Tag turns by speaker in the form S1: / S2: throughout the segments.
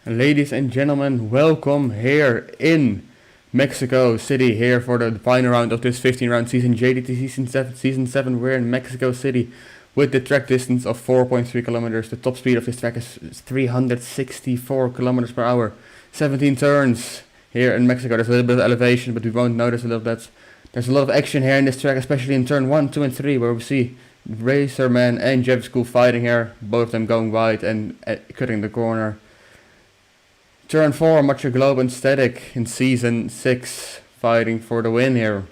S1: Ladies and gentlemen, welcome here in Mexico City here for the final round of this 15 round season, JGTC season 7. We're in Mexico City with the track distance of 4.3 kilometers. The top speed of this track is 364 kilometers per hour. 17 turns here in Mexico. There's a little bit of elevation, but we won't notice a little bit. There's a lot of action here in this track, especially in turn 1, 2 and 3, where we see Racerman and Jeff School fighting here, both of them going wide and cutting the corner. Turn 4, Macho Globe and Static in Season 6, fighting for the win here.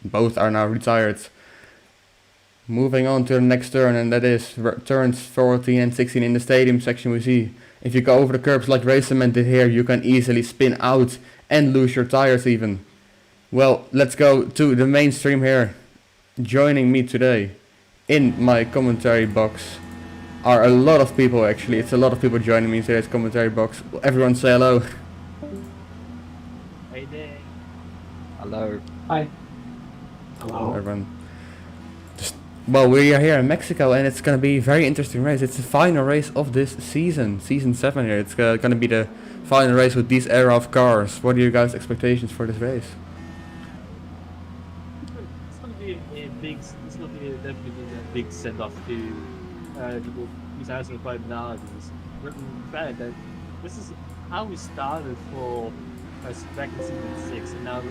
S1: Both are now retired. Moving on to the next turn, and that is turns 14 and 16 in the stadium section. We see if you go over the curbs like Racerman did here, you can easily spin out and lose your tires even. Well, let's go to the mainstream here. Joining me today in my commentary box are a lot of people actually. It's a lot of people joining me in today's commentary box. Everyone say hello.
S2: Hey there.
S3: Hello.
S2: Hi.
S1: Hello everyone. Well, we are here in Mexico and it's gonna be a very interesting race. It's the final race of this season, season 7 here. It's gonna be the final race with these era of cars. What are your guys' expectations for this race?
S2: It's gonna be definitely a big send off to the 2005 melodies. But in fact, that this is how we started for back in season 6, and now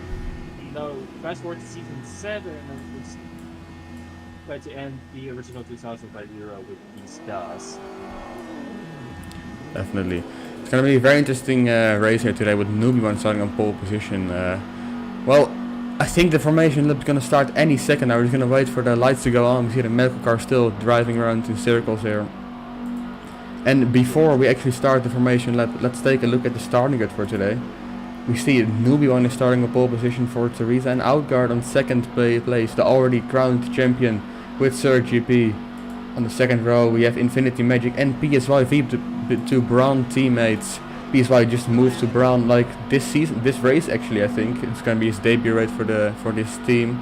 S2: fast forward to season 7, and it's try to end the original 2005 era with these cars.
S1: Definitely. It's going to be a very interesting race here today with Newbie One starting on pole position. Well, I think the formation lap is going to start any second now. We're just going to wait for the lights to go on. We see the medical car still driving around in circles here. And before we actually start the formation lap, let's take a look at the starting grid for today. We see Newbie One is starting on pole position for Teresa, and Outguard on second place, the already crowned champion with Sir GP. On the second row we have Infinity Magic and PSYV, two Braun teammates. PSY just moved to Braun like this race actually. I think it's gonna be his debut race for this team.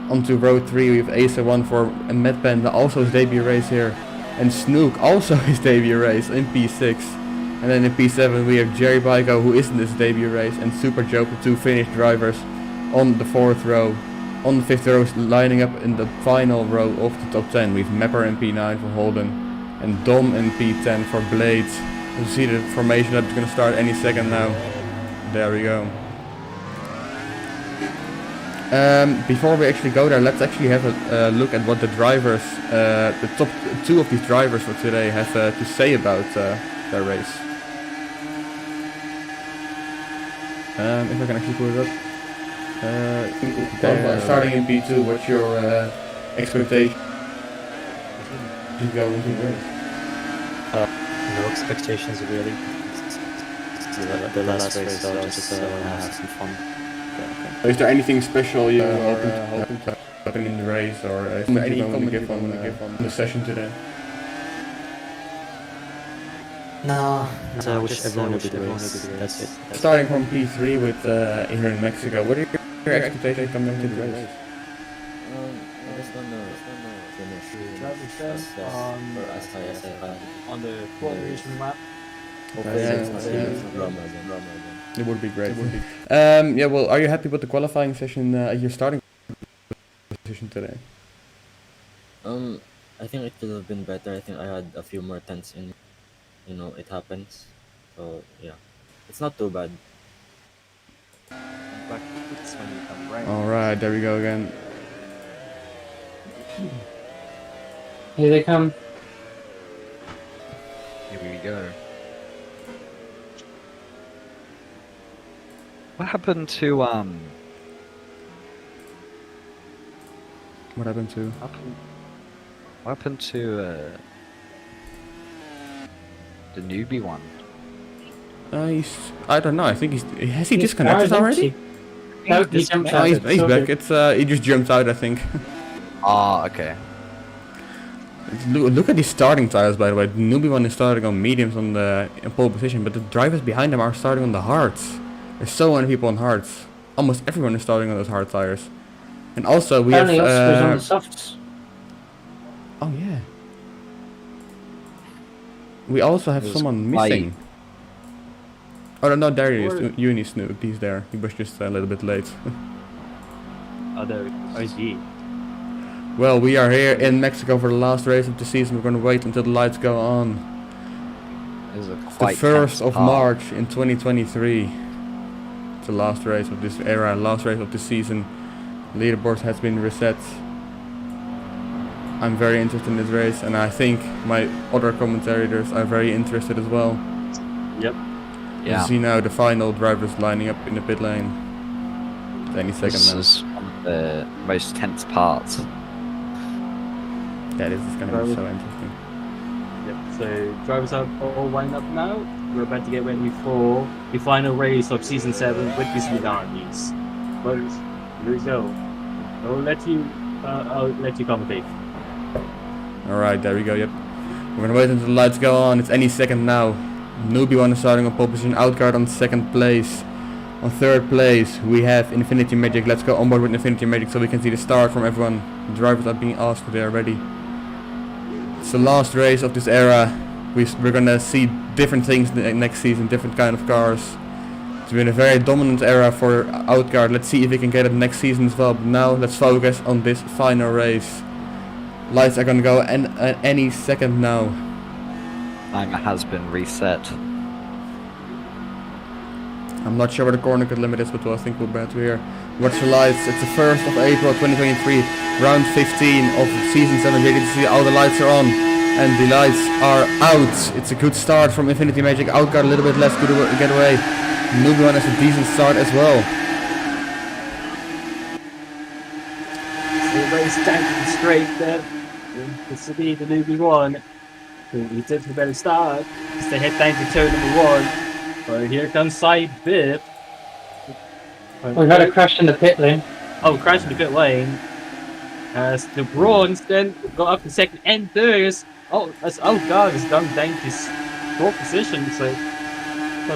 S1: Onto row 3 we have Acer1 for Matt Panda, also his debut race here, and Snook also his debut race in P6. And then in P7 we have Jerry Baiko, who is in this debut race, and Super Joker, two finished drivers on the 4th row. On the 5th row, lining up in the final row of the top 10, we have Mapper in P9 for Holden and Dom in P10 for Blades. You see the formation that is going to start any second now. There we go. Before we actually go there, let's actually have a look at what the drivers, the top 2 of these drivers for today have to say about their race. If I can actually pull it up. Starting in P2, what's your expectation to go into the race?
S3: No expectations really. It's the last race, so just want to have some fun.
S1: Okay. Is there anything special you hoping to happen in the race, or is there any comment you want to give on the session today?
S3: No, I wish everyone would do the race. That's it.
S1: Starting from P3 with here in Mexico, what are your expectations coming into the race?
S4: I just want to finish
S2: Traffic test on the formation map.
S1: It would be great. Yeah, well, are you happy with the qualifying session at your starting position today?
S4: I think it could have been better. I think I had a few more tenths in. It happens. So yeah, it's not too bad.
S2: But it's when you come right.
S1: Alright, there we go again.
S5: Here they come.
S3: Here we go. What happened to
S1: What happened to?
S3: What happened to the Newbie One?
S1: I don't know. I think has he disconnected already?
S5: No, he jumped
S1: Oh,
S5: out.
S1: he's back. It's he just jumped out, I think.
S3: Ah, okay.
S1: Look at these starting tires, by the way. The Newbie One is starting on mediums on the pole position, but the drivers behind them are starting on the hards. There's so many people on hards. Almost everyone is starting on those hard tires. And also we
S5: Apparently
S1: have.
S5: Oscar's on the softs.
S1: Oh yeah. We also have someone missing. Oh no, there he
S2: Or-
S1: is. Uni Snoop. He's there. He was just a little bit late.
S2: Other IG.
S1: Well, we are here in Mexico for the last race of the season. We're going to wait until the lights go on.
S6: This is a
S1: It's the
S6: quite
S1: 1st
S6: tense
S1: of
S6: part.
S1: March in 2023. It's the last race of this era, last race of the season. Leaderboard has been reset. I'm very interested in this race, and I think my other commentators are very interested as well.
S2: Yep.
S1: You
S6: Yeah,
S1: see now the final drivers lining up in the pit lane. It's any second
S6: this
S1: now.
S6: is one of the most tense parts.
S1: Yeah, this is going to be so interesting.
S2: Yep. So drivers are all lined up now. We're about to get ready for the final race of season 7 with these Vidanis. But here we go. I'll let you commentate.
S1: Alright, there we go, yep. We're gonna wait until the lights go on, it's any second now. Newbie one is starting on pole position, Outguard on 2nd place. On 3rd place we have Infinity Magic. Let's go on board with Infinity Magic so we can see the start from everyone. The drivers are being asked if they are ready. It's the last race of this era. We're gonna see different things next season, different kind of cars. It's been a very dominant era for Outguard. Let's see if we can get it next season as well. But now let's focus on this final race. Lights are gonna go any second now.
S6: Timer has been reset.
S1: I'm not sure where the corner cut limit is, but I think we'll be to here. Watch the lights. It's the 1st of April 2023, round 15 of season 7 JGTC. All the lights are on and the lights are out. It's a good start from Infinity Magic. Outguard a little bit less good get away. Newbie one has a decent start as well.
S2: Everybody's tanking straight there. This will be the newbie one. He did a better start. It's the head tank to turn number 1. But here comes side bib.
S5: We got a crash in the pit lane.
S2: Oh, crash in the pit lane. As the bronze then go up to 2nd and 3rd. Oh, as Outguard has done tank his 4th position. So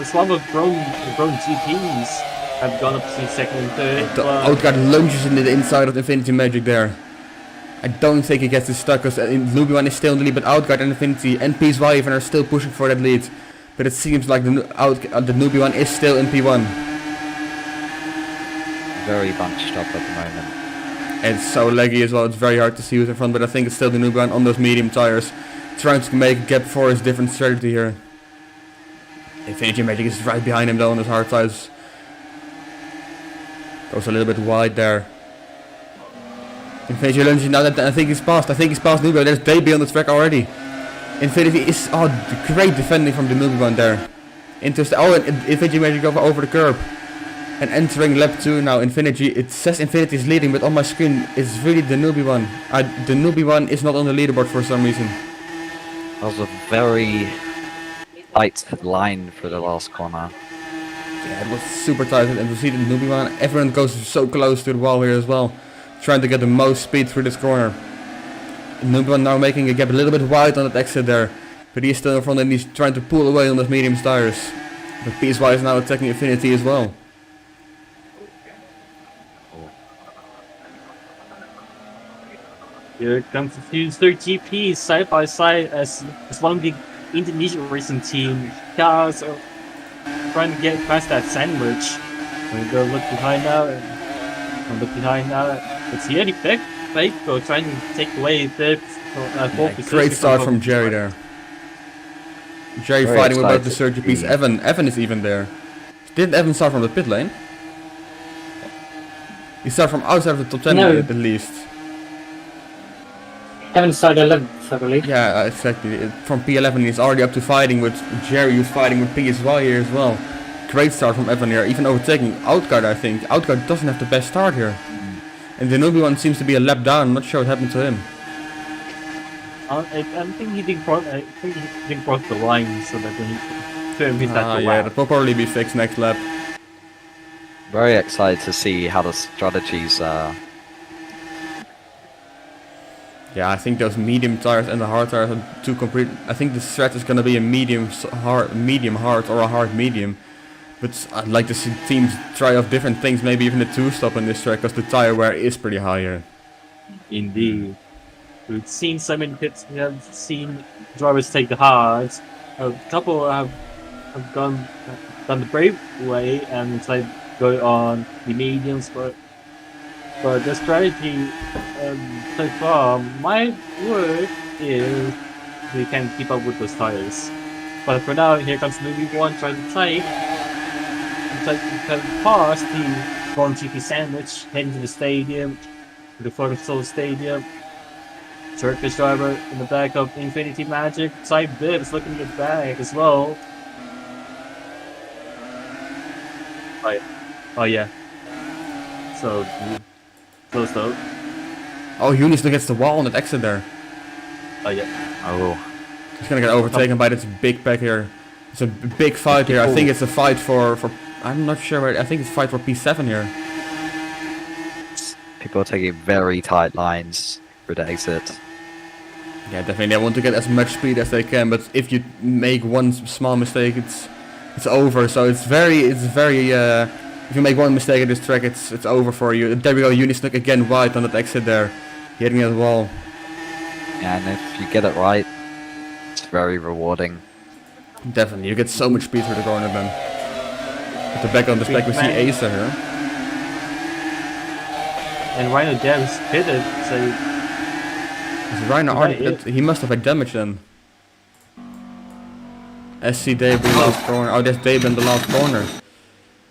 S2: some of grown GPs have gone up to 2nd and 3rd.
S1: The Outguard lunges into the inside of Infinity Magic there. I don't think he gets this stuck because Newbie one is still in the lead, but Outguard and Infinity and P5 are still pushing for that lead. But it seems like the Newbie one is still in P1.
S6: Very bunched up at the moment.
S1: And it's so laggy as well, it's very hard to see who's in front, but I think it's still the Newbie one on those medium tires. Trying to make a gap for his different strategy here. Infinity Magic is right behind him though on his hard tires. Goes a little bit wide there. Infinity lunges now that I think he's passed. Newbie. There's Baby on the track already. Infinity is great defending from the Newbie one there. And Infinity Magic over the curb. And entering lap 2 now. It says Infinity is leading, but on my screen it's really the Newbie one. The Newbie one is not on the leaderboard for some reason.
S6: That was a very tight line for the last corner.
S1: Yeah, it was super tight, and to see the Newbie one, everyone goes so close to the wall here as well. Trying to get the most speed through this corner. Newbie one now making a gap a little bit wide on that exit there. But he's still in front and he's trying to pull away on those medium tires. But PSY is now attacking Infinity as well.
S2: Here comes the few third GPs side by side as one of the Indonesian racing team cars are trying to get past that sandwich. We go look behind now and look behind now. It's here the Faithful trying to take away third, fourth position.
S1: Great start from Jerry there. Jerry
S6: Very
S1: fighting with both the
S6: excited.
S1: third GPs. Evan is even there. Didn't Evan start from the pit lane? He started from outside of the top 10
S5: No.
S1: at least.
S5: Evan started 11th, I believe.
S1: Yeah, exactly. From P11 he's already up to fighting with Jerry, who's fighting with PSY here as well. Great start from Evan here, even overtaking Outguard I think. Outguard doesn't have the best start here. And the Newbie one seems to be a lap down, I'm not sure what happened to him.
S2: I think he didn't cross the line so that when he turned his that
S1: Yeah, that will probably be fixed next lap.
S6: Very excited to see how the strategies
S1: Yeah, I think those medium tires and the hard tires are too complete. I think the strat is gonna be a medium hard, or a hard medium. But I'd like to see teams try out different things, maybe even a 2-stop on this track, because the tire wear is pretty high here.
S2: Indeed. We've seen so many pits, we have seen drivers take the hards. A couple have gone done the brave way and try to go on the mediums, but the strategy so far might work if we can keep up with those tires. But for now, here comes movie one trying to pass the Born GP sandwich, heading to the stadium, to the Photo Soul Stadium. Turkish driver in the back of Infinity Magic. Side Bibs looking at the back as well. Oh yeah. So close though.
S1: Oh, Unis gets the wall on that exit there.
S2: Oh yeah.
S6: Oh,
S1: He's gonna get overtaken by this big pack here. It's a big fight here. I think it's a fight for I'm not sure, but I think it's a fight for P7 here.
S6: people are taking very tight lines for the exit.
S1: Yeah, definitely. They want to get as much speed as they can, but if you make one small mistake, it's over. So it's very if you make one mistake at this track, it's over for you. There we go. Unisnook again wide on that exit there, hitting the wall.
S6: Yeah, and if you get it right, it's very rewarding.
S1: Definitely, you get so much speed through the corner then. At the back on the spec, we see Acer here.
S2: And Rhino Dev's pitted, so
S1: Is Rhino already? He must have had damage then. SC Dave in the last corner. Oh, that's Dave in the last corner.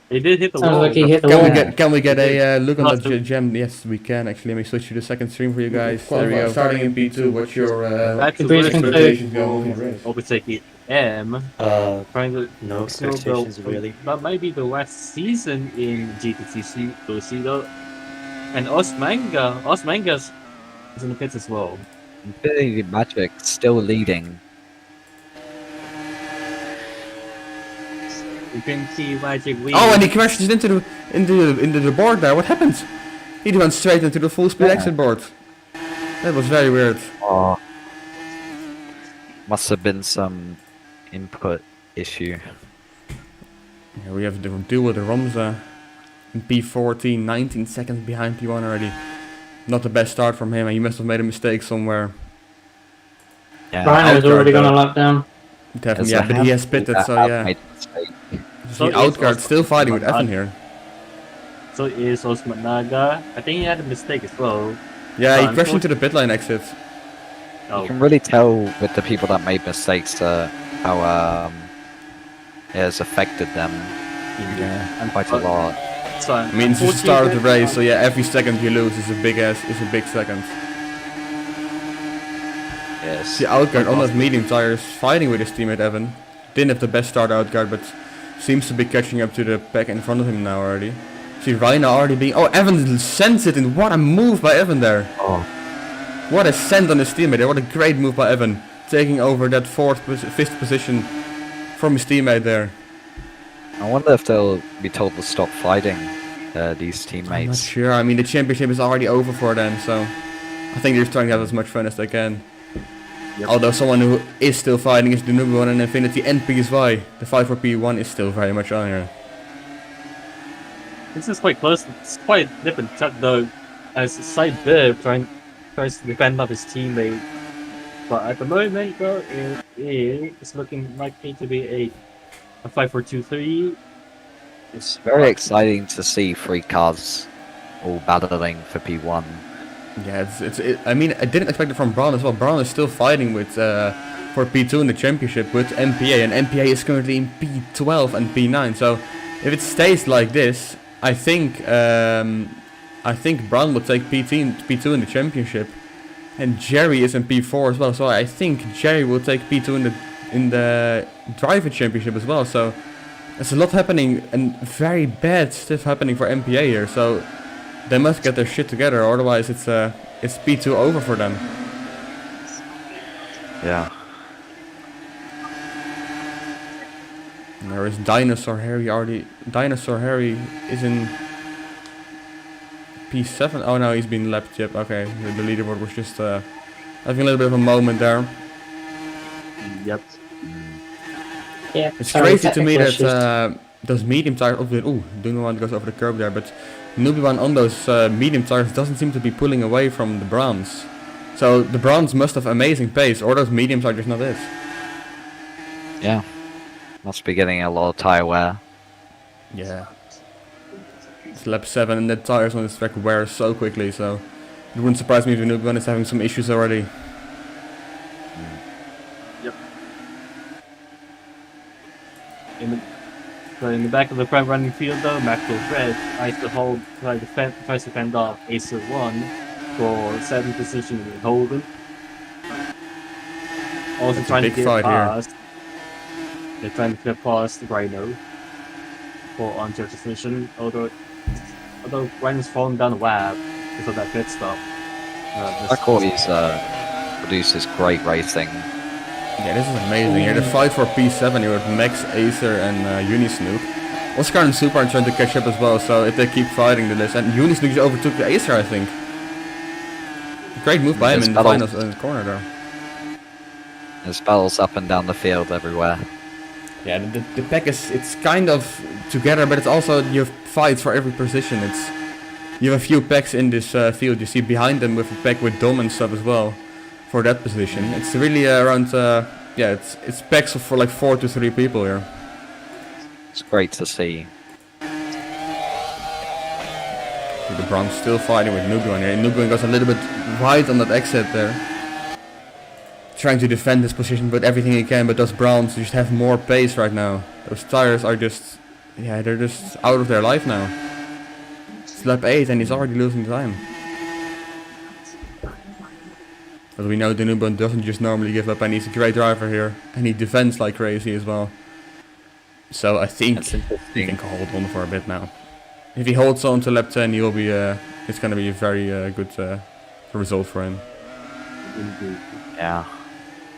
S2: he did hit the
S5: Sounds
S2: wall.
S5: like he hit the wall.
S1: Can we get a look on
S2: Not
S1: that gem? Yes, we can actually. Let me switch to the second stream for you guys. There we go. Starting in P2, what's your
S2: That's
S5: Breeze
S2: the
S5: conclude.
S2: overtaking M. Trying to
S3: No expectations really.
S2: That might be the last season in JGTC. We'll see though. And Osmanga's is in the pits as well.
S6: Infinity Magic still leading.
S2: You can see Magic Wheel.
S1: Oh, and he crashes into the board there. What happened? He went straight into the full speed exit board. That was very weird.
S6: Oh, must have been some input issue.
S1: Yeah, we have to deal with the Romza in P14, 19 seconds behind P1 already. Not the best start from him, and he must have made a mistake somewhere.
S6: Yeah,
S5: Rhino's already gone a lap down.
S1: Definitely, yeah, but he has pitted, so yeah.
S2: So
S1: The outguard still fighting with Evan here.
S2: So is Osman Naga. I think he had a mistake as well.
S1: Yeah, he crashed into the pit lane exit.
S6: You
S2: Oh,
S6: can really tell with the people that made mistakes how it has affected them quite a lot.
S2: so
S1: I mean, it's the start of the race, so yeah, every second you lose is a big second.
S6: Yes.
S1: The outguard on that medium tire is fighting with his teammate Evan. Didn't have the best start outguard, but seems to be catching up to the pack in front of him now already. See Rhino already being... Oh, Evan sends it in. What a move by Evan there.
S6: Oh,
S1: What a send on his teammate there. What a great move by Evan. Taking over that fifth position from his teammate there.
S6: I wonder if they'll be told to stop fighting these
S1: I'm not
S6: teammates.
S1: sure. I mean, the championship is already over for them, so I think they're trying to have as much fun as they can.
S2: Yep.
S1: Although someone who is still fighting is the number one in Infinity and PSY. The fight for P1 is still very much on here.
S2: this is quite close. It's quite a different though, as Side Bib tries to defend up his teammate. But at the moment, though, it's looking likely to be a 5-4-2-3.
S6: It's very exciting to see three cars all battling for P1.
S1: Yeah, I mean, I didn't expect it from Braun as well. Braun is still fighting with for P2 in the championship with MPA, and MPA is currently in P12 and P9. So if it stays like this, I think Braun will take P2 in the championship, and Jerry is in P4 as well. So I think Jerry will take P2 in the driver championship as well. So there's a lot happening, and very bad stuff happening for MPA here. So they must get their shit together, otherwise it's P2 over for them.
S6: Yeah.
S1: And there is Dinosaur Harry already. Dinosaur Harry is in P7. Oh no, he's been lapped. Yep. Okay, the leaderboard was just having a little bit of a moment there.
S2: Yep.
S5: Yeah.
S1: It's
S5: sorry,
S1: crazy to me
S5: technical
S1: that
S5: issues.
S1: those medium tires. Ooh, Dynamite goes over the curb there, but Nubian on those medium tires doesn't seem to be pulling away from the Browns. So the Browns must have amazing pace, or those mediums are just not it.
S6: Yeah. Must be getting a lot of tire wear
S1: Yeah. It's lap 7 and the tires on this track wear so quickly, so it wouldn't surprise me if the new one is having some issues already.
S2: Yep. In the back of the front running field though, Maxwell Fred tries to fend off Acer 1 for 7th position in Holden. Also
S1: That's a
S2: trying to
S1: big
S2: get
S1: fight here.
S2: past. They're trying to get past Rhino for on 3rd position, although Rhino's falling down the lap because of that pit stop.
S6: Black always produces great racing.
S1: Yeah, this is amazing. Here, the fight for P7 here with Max, Acer, and Unisnook. Oscar and Super are trying to catch up as well, so if they keep fighting the list, and Unisnook just overtook the Acer, I think. Great move by him in the finals in the corner there.
S6: There's battles up and down the field everywhere.
S1: Yeah, the pack it's kind of together, but it's also you have fights for every position. You have a few packs in this field. You see behind them with a pack with Dom and stuff as well for that position. It's really around it's packs for like 4 to 3 people here.
S6: It's great to see.
S1: The Browns still fighting with Nubuan here. Nubuan goes a little bit wide on that exit there. Trying to defend his position with everything he can, but those Browns just have more pace right now. Those tires are just, they're just out of their life now. It's lap 8 and he's already losing time. But we know Nubuan doesn't just normally give up, and he's a great driver here. And he defends like crazy as well. So I think he can hold on for a bit now. If he holds on to lap 10, he will be. It's going to be a very good result for him.
S2: Indeed.
S6: Yeah.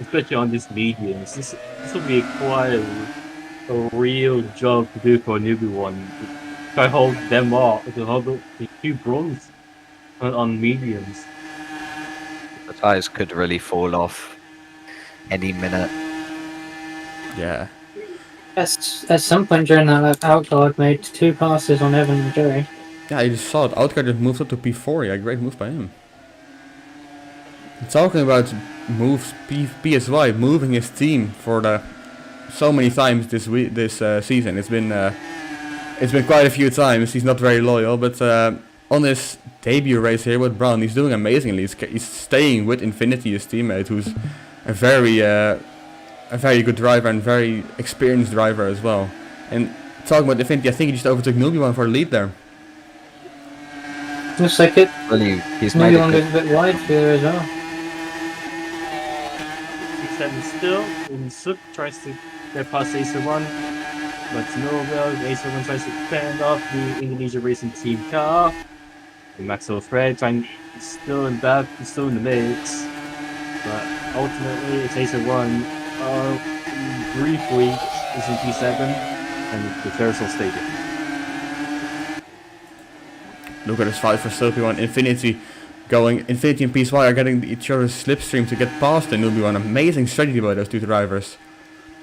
S2: Especially on these mediums. This will be quite a real job to do for a newbie one. Try to hold them off, to hold the 2 bronze on mediums.
S6: The tires could really fall off any minute.
S1: Yeah.
S5: At some point during that lap, Outguard made 2 passes on Evan and Jerry.
S1: Yeah, I just saw it. Outguard just moved up to P4. Yeah, great move by him. Talking about moves, PSY moving his team for so many times this season. It's been quite a few times. He's not very loyal, but on his debut race here with Brown, he's doing amazingly. He's staying with Infinity, his teammate, who's a very good driver and very experienced driver as well. And talking about Infinity, I think he just overtook Nubian for the lead there.
S5: Looks like it.
S6: Really, he's
S5: Maybe
S6: made
S5: one
S6: a
S5: goes a bit wide here as well.
S2: P7 still, and Suk tries to get past Acer 1, but no avail. Acer 1 tries to fend off the Indonesia Racing Team car. And Maxwell Fred still in the mix, but ultimately it's Acer 1 briefly is in P7 and the Carousel Stadium.
S1: Look at this fight for Sophie1. Infinity and PSY are getting each other's slipstream to get past the Nubi one. Amazing strategy by those 2 drivers.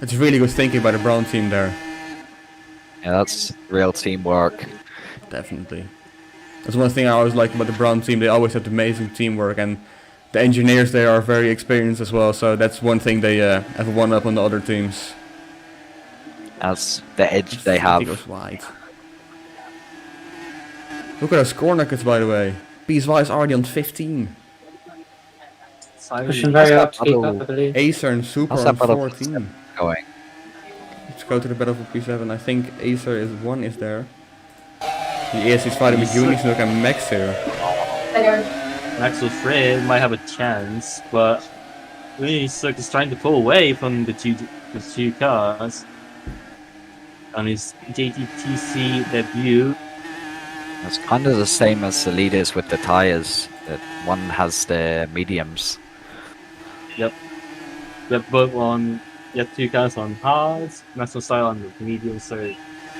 S1: It's really good thinking by the Brown team there.
S6: Yeah, that's real teamwork.
S1: Definitely. That's one thing I always like about the Brown team. They always have amazing teamwork, and the engineers there are very experienced as well. So that's one thing they have one up on the other teams.
S6: That's the edge they have.
S1: He goes wide. Look at those score nuggets, by the way. PSY is already on 15.
S5: Pushing very hard to keep up, I believe.
S1: Acer and Super
S6: How's
S1: on
S6: that battle
S1: 14.
S6: going?
S1: Let's go to the battle for P7. I think Acer is there. He is. He's fighting with Unisnook and Max here.
S2: Maxwell Fred might have a chance, but Unisnook is trying to pull away from the two cars on his JGTC debut.
S6: It's kind of the same as the leaders with the tires. That one has the mediums.
S2: Yep, both on. You have 2 cars on hards, Maxwell style on the medium. So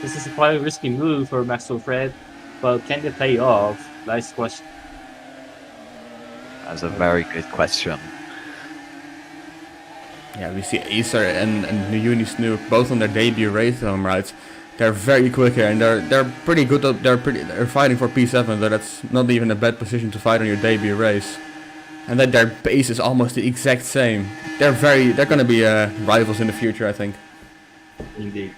S2: this is quite a risky move for Maxwell Fred, but can they pay off? Nice question.
S6: That's a very good question.
S1: Yeah, we see Acer and Unisnook both on their debut race right? They're very quick here, and they're pretty good. They're fighting for P7, so that's not even a bad position to fight on your debut race. And that their base is almost the exact same. They're gonna be rivals in the future, I think.
S2: Indeed.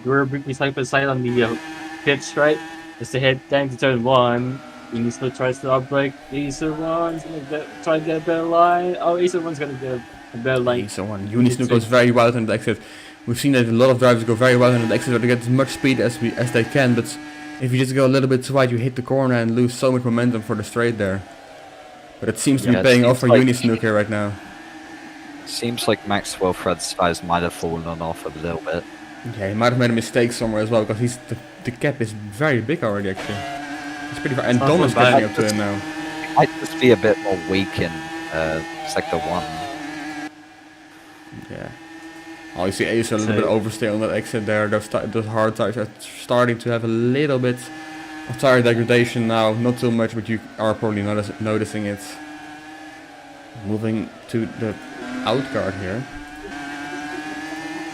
S2: you were side by side on the pitch, right? As they head down to turn one, Unisno tries to outbreak. Acer one's gonna try to get a better line. Oh, Acer one's gonna get a better line.
S1: Acer one. Unisno goes very wild on the exit. We've seen that a lot of drivers go very wild on the exit to get as much speed as they can, but if you just go a little bit too wide, you hit the corner and lose so much momentum for the straight there. But it seems to be paying off for Unisnook here right now.
S6: Seems like Maxwell Fred's size might have fallen off a little bit.
S1: Yeah, he might have made a mistake somewhere as well, because the gap is very big already actually. It's pretty far, and Dom is catching up to him now.
S6: Might just be a bit more weak in sector 1.
S1: Yeah. Oh, you see Acer a little bit overstay on that exit there. Those hard tires are starting to have a little bit of tire degradation now. Not too much, but you are probably noticing it. Moving to the outguard here.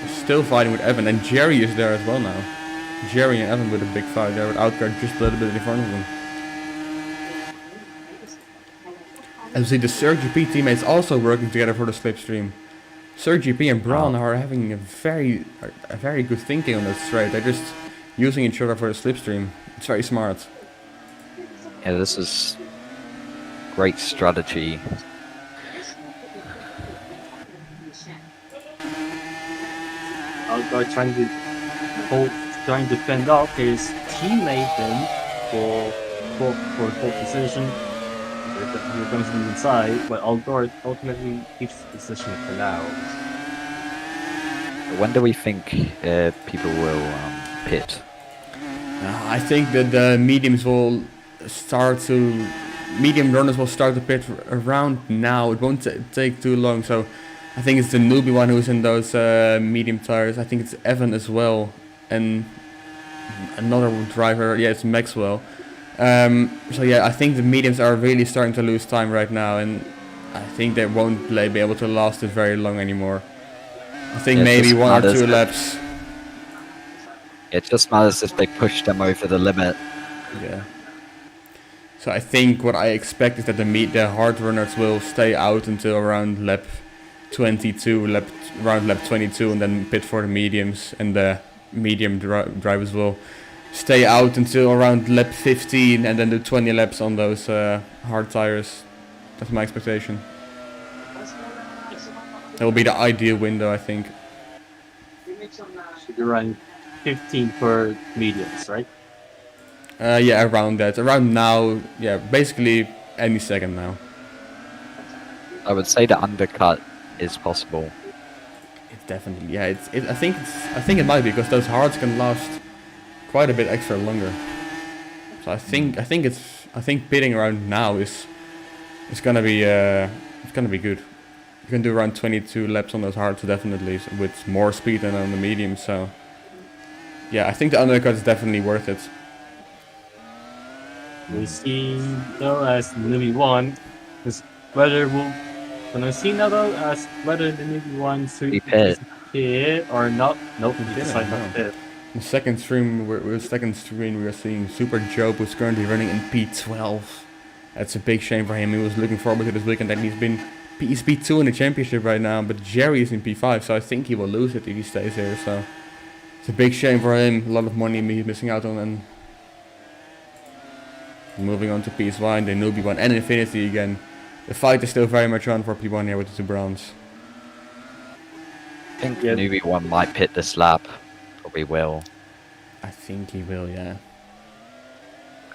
S1: Still fighting with Evan, and Jerry is there as well now. Jerry and Evan with a big fight there, with outguard just a little bit in front of them. And we see the Sir GP teammates also working together for the slipstream. Sir GP and Braun are having a very good thinking on that straight. They're just using each other for the slipstream. It's very smart.
S6: Yeah, this is great strategy.
S2: Outguard trying to fend off his teammate then for pole position. Here comes from inside, but Outguard ultimately keeps the position for now.
S6: When do we think people will pit?
S1: I think that the mediums will medium runners will start to pit around now. It won't take too long, so I think it's the newbie one who's in those medium tires. I think it's Evan as well, and another driver. Yeah, it's Maxwell. So yeah, I think the mediums are really starting to lose time right now, and I think they won't be able to last it very long anymore. I think maybe 1 or 2 laps.
S6: It just matters if they push them over the limit.
S1: Yeah. So I think what I expect is that the hard runners will stay out until around lap 22, around lap 22, and then pit for the mediums, and the medium drivers will stay out until around lap 15, and then do 20 laps on those hard tires. That's my expectation. That will be the ideal window, I think.
S2: Should be around 15 for mediums, right?
S1: Yeah, around that. Around now, yeah, basically any second now.
S6: I would say the undercut is possible.
S1: It's definitely, yeah. I think it might be, because those hards can last quite a bit extra longer. So I think pitting around now is gonna be good. You can do around 22 laps on those hards definitely, with more speed than on the medium. So yeah, I think the undercut is definitely worth it.
S2: We see though as newbie one is whether we'll see now though as whether the newbie one should pit or not. Nope, he decided not to pit.
S1: The second screen we are seeing Super Job, who's currently running in P12. That's a big shame for him. He was looking forward to this weekend, and he's P2 in the championship right now, but Jerry is in P5, so I think he will lose it if he stays here. So it's a big shame for him. A lot of money he's missing out on. And moving on to P1, the newbie one, and Infinity again. The fight is still very much on for P1 here with the 2 Browns.
S6: I think newbie 1 might pit this lap. Probably will.
S1: I think he will, yeah.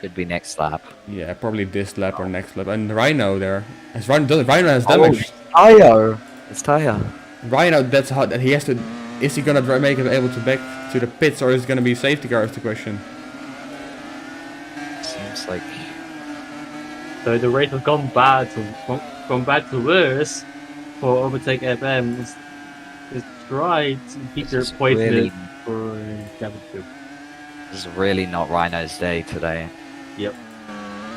S6: Could be next lap.
S1: Yeah, probably this lap or next lap. And Rhino there. Rhino has damage.
S6: Oh, it's Taya.
S1: Rhino, that's hot. He has to. Is he gonna make it able to back to the pits, or is it gonna be safety car? Is the question.
S6: Seems like.
S2: So the rate has gone bad to worse for overtake FM. Is try to keep your poison for damage 2.
S6: This is really not Rhino's day today.
S2: Yep.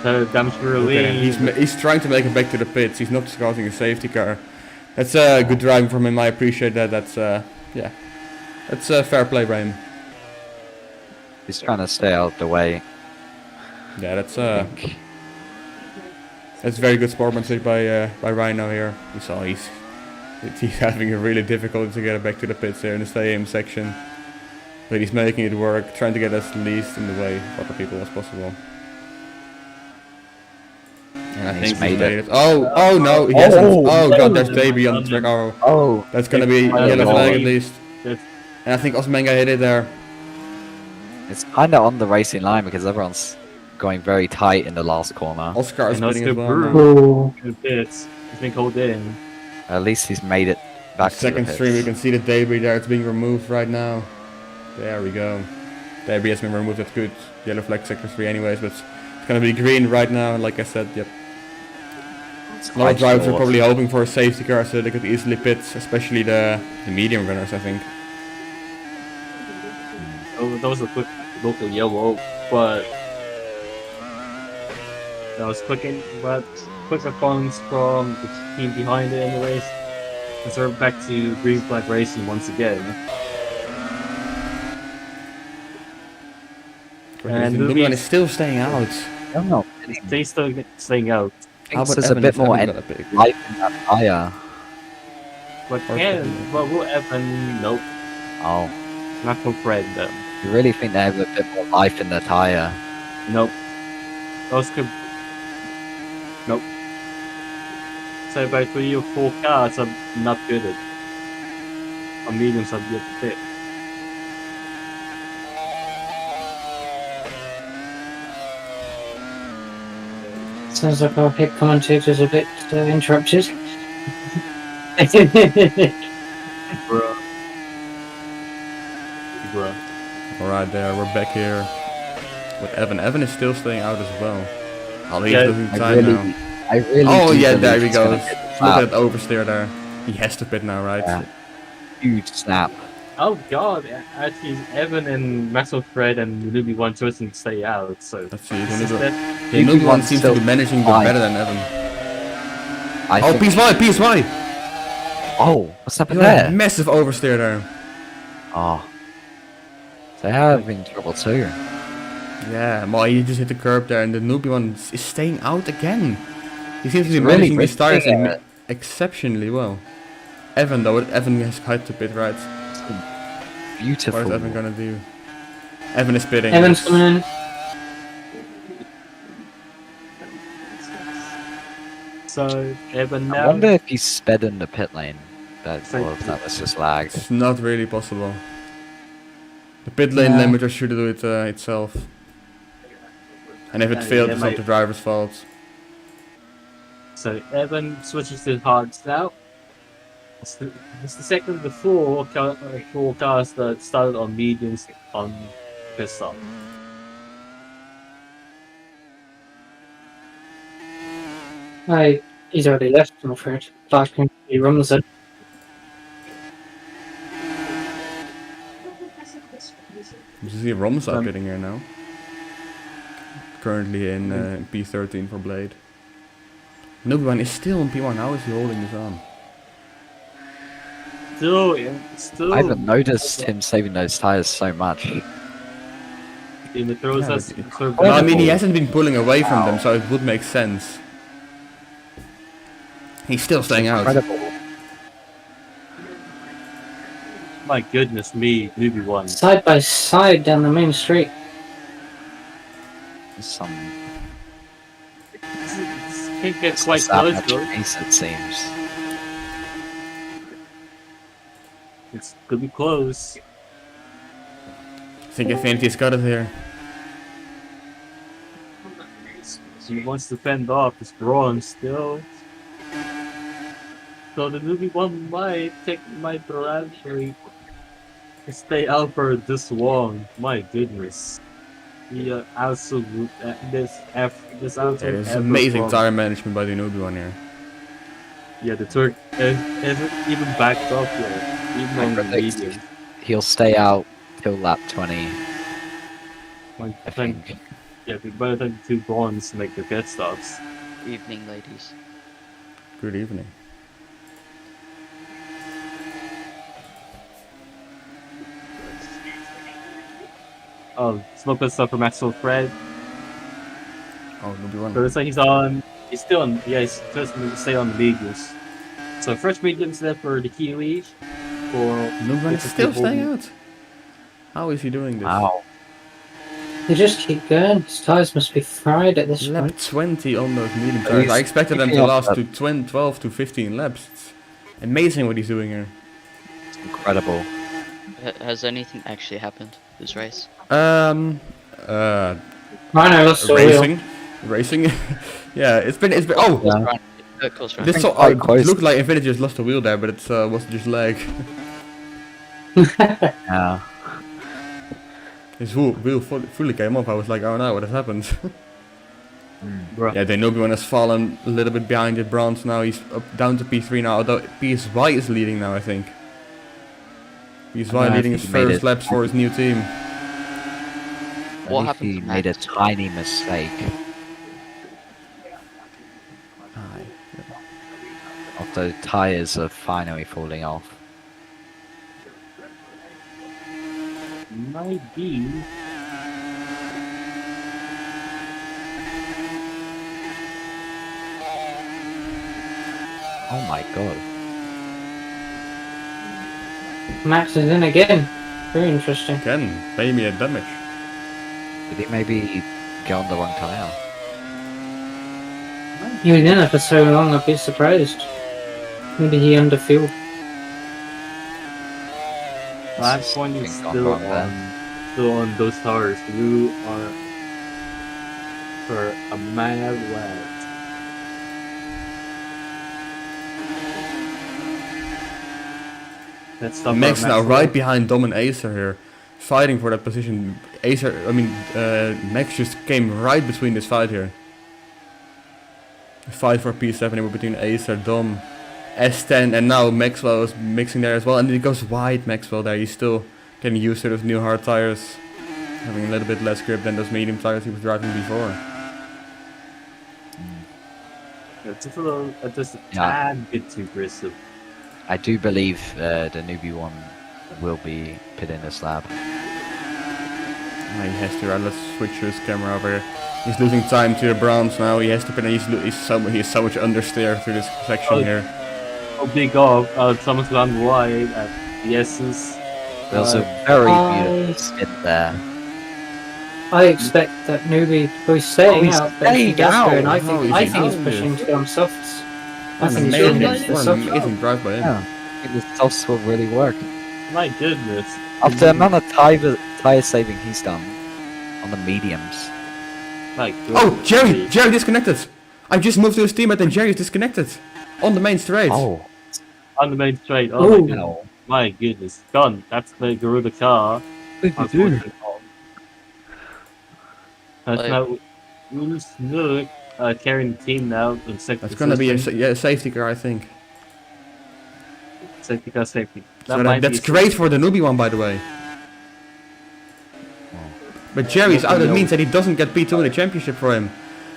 S2: So damage really.
S1: He's trying to make it back to the pits. He's not causing a safety car. That's good driving from him. I appreciate that. That's yeah. That's fair play by him.
S6: He's trying to stay out the way.
S1: Yeah, that's very good sportsmanship by Rhino here. You saw he's having a really difficult to get back to the pits here in the stay-in section. But he's making it work, trying to get as least in the way of other people as possible. And I think he's made it. Oh no, he hasn't. Oh god, there's debris on the track. Oh, that's gonna be yellow flag at least. And I think Osmenga hit it there.
S6: It's kind of on the racing line because everyone's going very tight in the last corner.
S1: Oscar is
S2: And
S1: spinning as well.
S2: Oscar
S1: now.
S5: Oh,
S2: It's been called in.
S6: At least he's made it back to the
S1: Second
S6: pits.
S1: stream, you can see the debris there. It's being removed right now. There we go. Debris has been removed. That's good. Yellow flag sector 3 anyways, but it's gonna be green right now. Like I said, yep.
S6: It's
S1: A lot of
S6: quite
S1: drivers are
S6: short.
S1: probably hoping for a safety car so they could easily pit, especially the medium runners, I think.
S2: Oh, that was a quick local yellow, but that was quick response from the team behind it anyways. And so we're back to green flag racing once again.
S1: And the blue one is still staying out.
S6: I don't know.
S2: They still staying out.
S6: I think there's a bit more life in that tyre.
S2: But
S1: Or
S2: can,
S1: something.
S2: but will Evan? Nope,
S6: Oh,
S2: not for Fred though.
S6: you really think they have a bit more life in the tyre?
S2: Nope. Those could. Nope. So about 3 or 4 cars are not good at. Or mediums are good at it.
S5: sounds like our head commentator's a bit interrupted.
S2: Bruh. Bruh.
S1: Alright, there, we're back here with Evan. Evan is still staying out as well. Oh, he's
S2: Yeah,
S1: losing
S6: I
S1: time
S6: really,
S1: now.
S6: I really.
S1: Oh
S6: do
S1: yeah,
S6: believe
S1: there he
S6: he's gonna
S1: goes.
S6: hit the
S1: Look
S6: flap.
S1: at that oversteer there. He has to pit now, right?
S6: Yeah. Huge snap.
S2: Oh god, actually Evan and Maxwell Fred and Ruby 1 chosen to stay out, so
S1: Let's see.
S2: this is
S1: The
S2: that-
S1: new one seems to
S6: still
S1: be managing the
S6: fine.
S1: better than Evan.
S6: I
S1: Oh,
S6: think,
S1: PSY, PSY!
S6: oh, what's happened
S1: Look at that
S6: there?
S1: massive oversteer there.
S6: Oh, they have in trouble too.
S1: Yeah, well, he just hit the curb there, and the newbie one is staying out again. He seems to be
S6: It's really
S1: managing these tires
S6: risky,
S1: exceptionally well. Evan though, Evan has had to pit, right? What
S6: Beautiful.
S1: is Evan gonna do? Evan is pitting.
S5: Evan's coming in.
S2: So Evan
S6: I
S2: now
S6: wonder if he's sped in the pit lane. Or
S2: So-
S6: if that was just lag.
S1: It's not really possible. The pit lane
S5: Yeah.
S1: limiter should do it itself. And if it failed,
S2: yeah,
S1: it's not
S2: mate.
S1: the driver's fault.
S2: So Evan switches to hards now. It's the second of the four cars that started on mediums on pit stop.
S5: He's already left, I'm afraid. Back in the runs it.
S1: You see Romsa
S2: Um,
S1: pitting here now. Currently in P13 for Blade. Newbie is still in P1. How is he holding this on?
S2: Still
S6: I haven't noticed him saving those tires so much.
S2: in the throws
S1: Yeah,
S2: us.
S1: but
S2: sort of
S1: Well, I mean, he
S2: back-
S1: hasn't been pulling away from them, so it would make sense. He's still staying out.
S6: Incredible.
S2: My goodness me, Ruby 1.
S5: Side by side down the main street.
S6: Some
S2: Can't get quite
S6: savage
S2: close though.
S6: race, it seems.
S2: It's could be close.
S1: I think Affinity's got it here.
S2: He wants to fend off his bronze still. So the Ruby 1 might actually stay out for this long. My goodness. The absolute this absolute
S1: It is
S2: effort
S1: amazing
S2: from-
S1: tire management by the newbie one here.
S2: Yeah, the Turk isn't even backed up yet, even
S6: I
S2: on the
S6: predict
S2: medium.
S6: he'll stay out till lap 20,
S2: Like,
S6: I think.
S2: Yeah, we better than 2 bonds to make the pit stops.
S7: Evening, ladies.
S1: Good evening.
S2: Oh, smoke pit stop for Maxwell Fred.
S1: Oh, newbie one.
S2: So it's like he's still on, yeah, he's just going to stay on the mediums. So first mediums there for the Kiwi. For
S1: Newbie one is still staying out. How is he doing this?
S6: Wow.
S5: They just keep going. His tyres must be fried at this
S1: Lap
S5: point.
S1: 20 on those medium
S6: He's
S1: tires. I expected them to
S6: picking up
S1: last
S6: that-
S1: to 12 to 15 laps. It's amazing what he's doing here.
S6: It's incredible.
S7: Has anything actually happened this race?
S5: Rhino lost the wheel.
S1: Racing. Yeah, it's been. Oh,
S6: Yeah.
S7: Close run.
S1: this
S6: quite close.
S1: looked like Infinity just lost a wheel there, but it was just lag.
S6: Yeah.
S1: His wheel fully came off. I was like, oh no, what has happened?
S2: Bro.
S1: Yeah, Dynamite has fallen a little bit behind the bronze now. He's up down to P3 now, although PSY is leading now, I think. PSY
S6: I
S1: leading
S6: think
S1: his
S6: he made
S1: first
S6: it.
S1: laps for his new team.
S7: What
S6: I
S7: happened
S6: think he
S7: to
S6: made a
S7: Max?
S6: tiny mistake of the tires are finally falling off.
S2: Might be.
S6: Oh my god.
S5: Max is in again. Very interesting.
S1: Again, pay me a damage.
S6: Did he maybe get on the wrong tire?
S5: He was in it for so long, I'd be surprised. Maybe he underfueled.
S2: Lap point is
S6: Think
S2: still
S6: on that.
S2: still on those tires. You are for a mad lap. Let's stop
S1: Max
S2: our
S1: now
S2: Max
S1: right
S2: lap.
S1: behind Dom and Acer here, fighting for that position. Max just came right between this fight here. The fight for P7 here between Acer, Dom, S10, and now Maxwell is mixing there as well. And it goes wide, Maxwell there. He's still getting used to those new hard tires, having a little bit less grip than those medium tires he was driving before.
S2: Just a
S6: Yeah.
S2: tad bit too aggressive.
S6: I do believe the newbie one will be pitting this lap.
S1: Ah, he has to, right, let's switch his camera over here. He's losing time to the bronze now. He has to pit, and he's so much understeer through this section
S2: Oh.
S1: here.
S2: Oh, big off. Someone's gone wide at the essence.
S6: There's a very
S5: I-
S6: beautiful spin there.
S5: I expect that newbie will be staying
S6: he's
S5: out, but if he
S6: staying
S5: does go,
S6: out.
S5: and I
S1: No,
S5: think
S1: he's
S5: he's
S1: out.
S5: pushing to go on softs. I
S1: What an
S5: think he's going
S1: amazing,
S5: against the
S1: what an
S5: softs.
S1: amazing drive by him.
S6: Yeah. I think the softs will really work.
S2: My goodness.
S6: After the amount of tire saving he's done on the mediums.
S2: My goodness.
S1: Oh, Jerry disconnected. I just moved to his teammate and Jerry's disconnected on the main straight.
S6: Oh,
S2: On the main straight. Oh,
S5: Ooh.
S2: my goodness.
S6: no.
S2: My goodness. Gone. That's the Garuda car. Unfortunately. That's
S7: Like-
S2: now Snook carrying the team now in second
S1: That's gonna be a
S2: position.
S1: safety car, I think.
S2: Safety car safety.
S1: That's great for the newbie one, by the way. But Jerry's out. It means that he doesn't get P2 in the championship for him.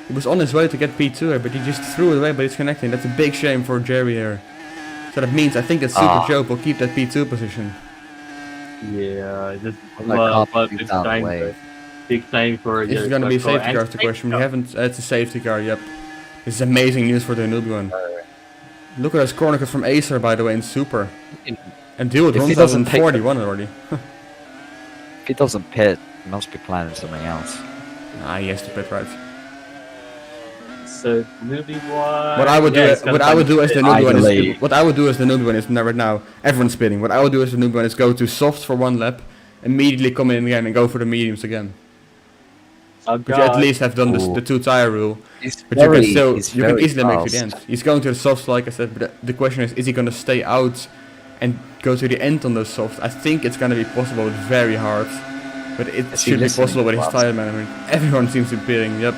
S1: He was on his way to get P2 here, but he just threw it away by disconnecting. That's a big shame for Jerry here. So that means I think that Super Joe will keep that P2 position.
S2: Yeah, just
S6: Well,
S2: but
S6: can't
S2: it's
S6: do that
S2: time
S6: way.
S2: big time for
S1: Is it gonna be a safety car? Is the question. We haven't. It's a safety car. Yep. This is amazing news for the newbie one. Look at this corner cut from Acer, by the way, in Super. And Dude
S6: If he
S1: runs
S6: doesn't take
S1: 41 already.
S6: If he doesn't pit, he must be planning something else.
S1: Nah, he has to pit right.
S2: So newbie one.
S1: What I would
S2: yeah, it's
S1: do, what I
S2: gonna
S1: would do as the
S2: find
S1: newbie one
S6: Ideally.
S1: is, what I would do as the newbie one is right now. Everyone's spinning. What I would do as the newbie one is go to softs for one lap, immediately come in again and go for the mediums again.
S2: Oh,
S1: But you at
S2: God.
S1: least have done
S6: Ooh.
S1: the 2 tire rule.
S6: He's
S1: But you
S6: very,
S1: can still,
S6: he's
S1: you can
S6: very
S1: easily make it to the
S6: fast.
S1: end. He's going to the softs, like I said. But the question is he going to stay out and go to the end on those softs? I think it's going to be possible. It's very hard, but it
S6: Is he
S1: should be
S6: listening
S1: possible with
S6: to
S1: his
S6: us?
S1: tire management. Everyone seems to be pitting. Yep.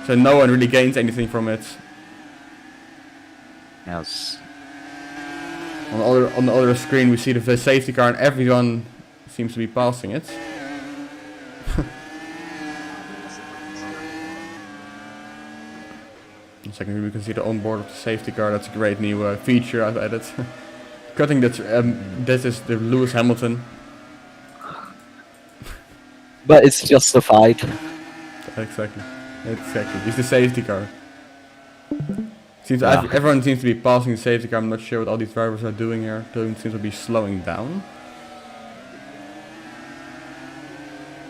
S1: So no one really gains anything from it.
S6: Yes.
S1: On the other screen we see the safety car and everyone seems to be passing it. In a second we can see the onboard of the safety car. That's a great new feature I've added. Cutting that, this is the Lewis Hamilton.
S6: But it's justified.
S1: Exactly. It's the safety car. Seems
S6: Yeah.
S1: everyone seems to be passing the safety car. I'm not sure what all these drivers are doing here. Doesn't seem to be slowing down.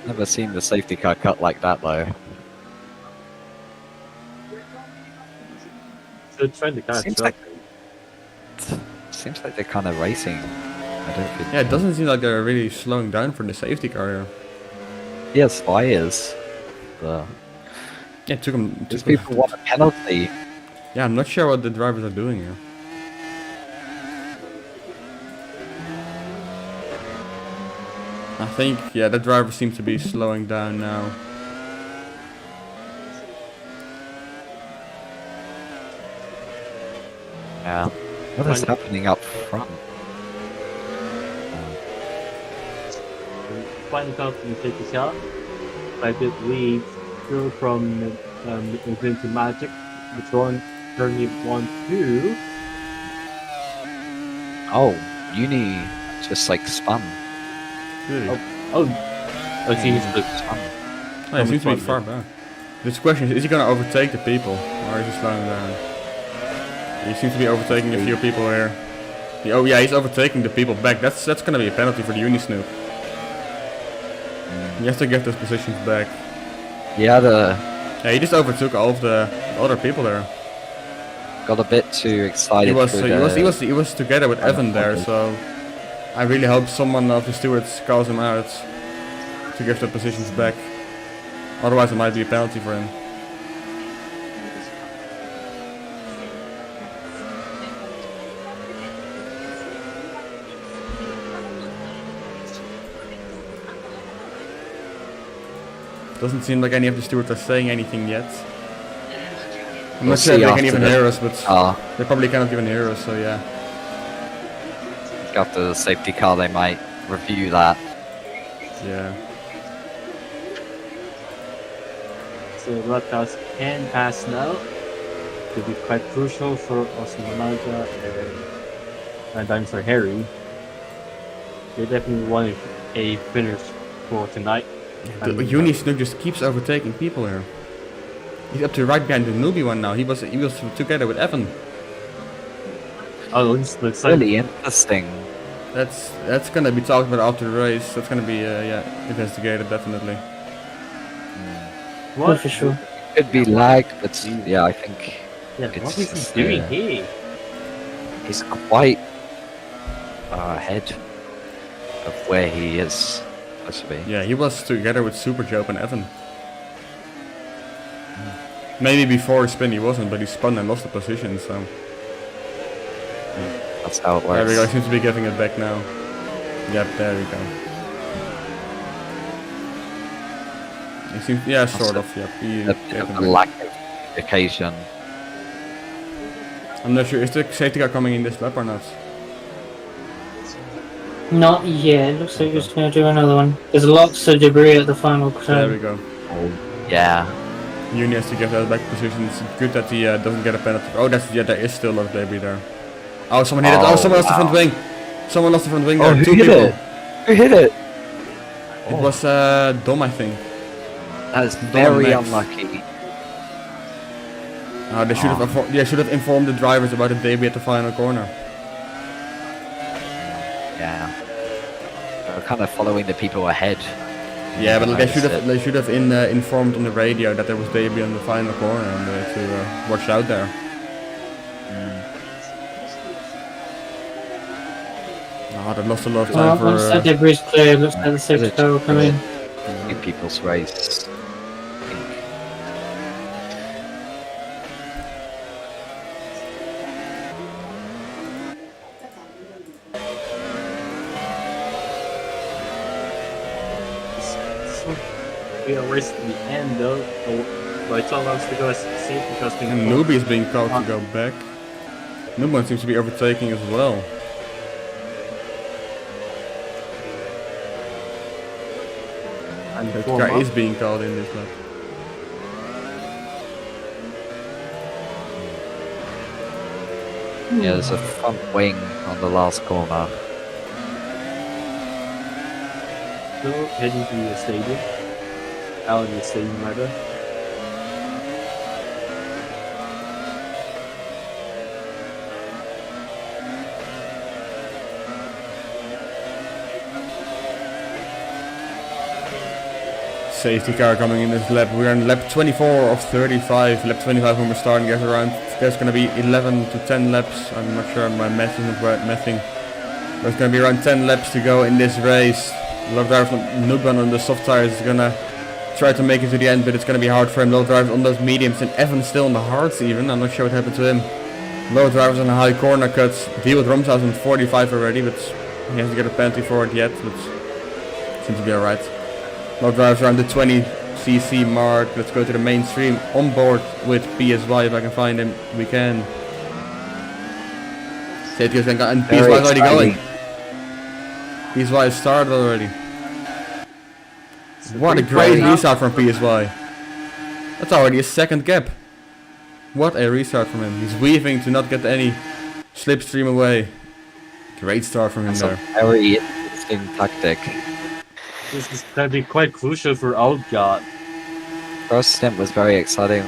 S6: Never seen the safety car cut like that though.
S2: So trying to catch
S6: Seems
S2: up.
S6: like seems like they're kind of racing. I don't think.
S1: Yeah, it doesn't seem like they're really slowing down for the safety car here.
S6: Yes, fires.
S1: Yeah, it took them.
S6: These people want a penalty.
S1: Yeah, I'm not sure what the drivers are doing here. I think, yeah, that driver seems to be slowing down now.
S6: Yeah. What is happening up front?
S2: Final company take a shot. By a bit lead. Go from Green to Magic. It's on currently 1-2.
S6: Oh, Uni just like spun.
S1: Really?
S2: It seems to
S1: Oh, it seems to be far back. This question is he going to overtake the people? Or is he slowing down? He seems to be overtaking a few people here. Oh yeah, he's overtaking the people back. That's going to be a penalty for the Unisnoop. He has to get those positions back.
S6: Yeah,
S1: Yeah, he just overtook all of the other people there.
S6: got a bit too excited.
S1: He was together with Evan there, so I really hope someone of the stewards calls him out to give the positions back. Otherwise, it might be a penalty for him. Doesn't seem like any of the stewards are saying anything yet. I'm not sure if they can even hear us, but they probably cannot even hear us, so yeah.
S6: After the safety car, they might review that.
S1: Yeah.
S2: So Raptors can pass now. Could be quite crucial for Austin Manaja and I'm for Harry. They definitely want a finish for tonight.
S1: The Unisnook just keeps overtaking people here. He's up to right behind the newbie one now. He was together with Evan.
S2: Oh, looks like
S6: Really interesting.
S1: That's gonna be talked about after the race. That's gonna be yeah, investigated definitely.
S5: Oh, for sure.
S6: Could be lag, but yeah, I think
S2: yeah,
S6: it's
S2: what is
S6: just,
S2: he doing
S6: yeah.
S2: here?
S6: he's quite ahead of where he is supposed to be.
S1: Yeah, he was together with Super Joe and Evan. Maybe before his spin he wasn't, but he spun and lost the position, so...
S6: That's how it works.
S1: There we go, he seems to be getting it back now. Yep, there we go. He seems, yeah, sort of, yep. He
S6: A bit
S1: gave
S6: of
S1: him
S6: a
S1: back.
S6: lack of communication.
S1: I'm not sure, is the safety car coming in this lap or not?
S5: Not yet. Looks like he's going to do another one. There's lots of debris at the final
S1: There we
S5: turn.
S1: go.
S6: Yeah.
S1: Uni has to get that back position. It's good that he doesn't get a penalty. Oh, there is still a lot of debris there. Oh, someone hit it. Oh, someone lost the front wing. Someone lost the front wing there.
S6: who
S1: Two
S6: hit
S1: people.
S6: it? Who hit it?
S1: It was Dom, I think.
S6: That's
S1: Dom
S6: very
S1: Max.
S6: unlucky.
S1: They should have informed the drivers about the debris at the final corner.
S6: Yeah. They're kind of following the people ahead.
S1: Yeah, but they should
S6: Noticed
S1: have informed on the radio that there was debris on the final corner and to watch out there. Oh, they lost a lot of time for.
S5: Once that debris is clear, looks like the safety car will come in.
S6: in people's race.
S2: We are racing the end though. But 12 laps to go as safety car's being
S1: And
S2: called.
S1: Newbie is being called to go back. Newman seems to be overtaking as well.
S2: And
S1: That
S2: form
S1: car
S2: up.
S1: is being called in this lap.
S6: Yeah, there's a front wing on the last corner.
S2: Still heading to the stadium. Out in the stadium rather.
S1: safety car coming in this lap. We're on lap 24 of 35. Lap 25 when we're starting, get around. There's going to be 11 to 10 laps. I'm not sure my math isn't right mathing. There's going to be around 10 laps to go in this race. A lot of drivers from Nuban on the soft tires is going to try to make it to the end, but it's going to be hard for him. A lot of drivers on those mediums, and Evan still on the hards even. I'm not sure what happened to him. A lot of drivers on the high corner cuts. Deal with Rumshouse on 45 already, but he hasn't got a penalty for it yet. But seems to be alright. A lot of drivers around the 20cc mark. Let's go to the mainstream. On board with PSY if I can find him. We can. Safety is going, and PSY is already going. PSY has started already. What a great restart from PSY. That's already a second gap. What a restart from him. He's weaving to not get any slipstream away. Great start from him there.
S6: A very interesting tactic.
S2: This is going to be quite crucial for Outguard.
S6: First stint was very exciting.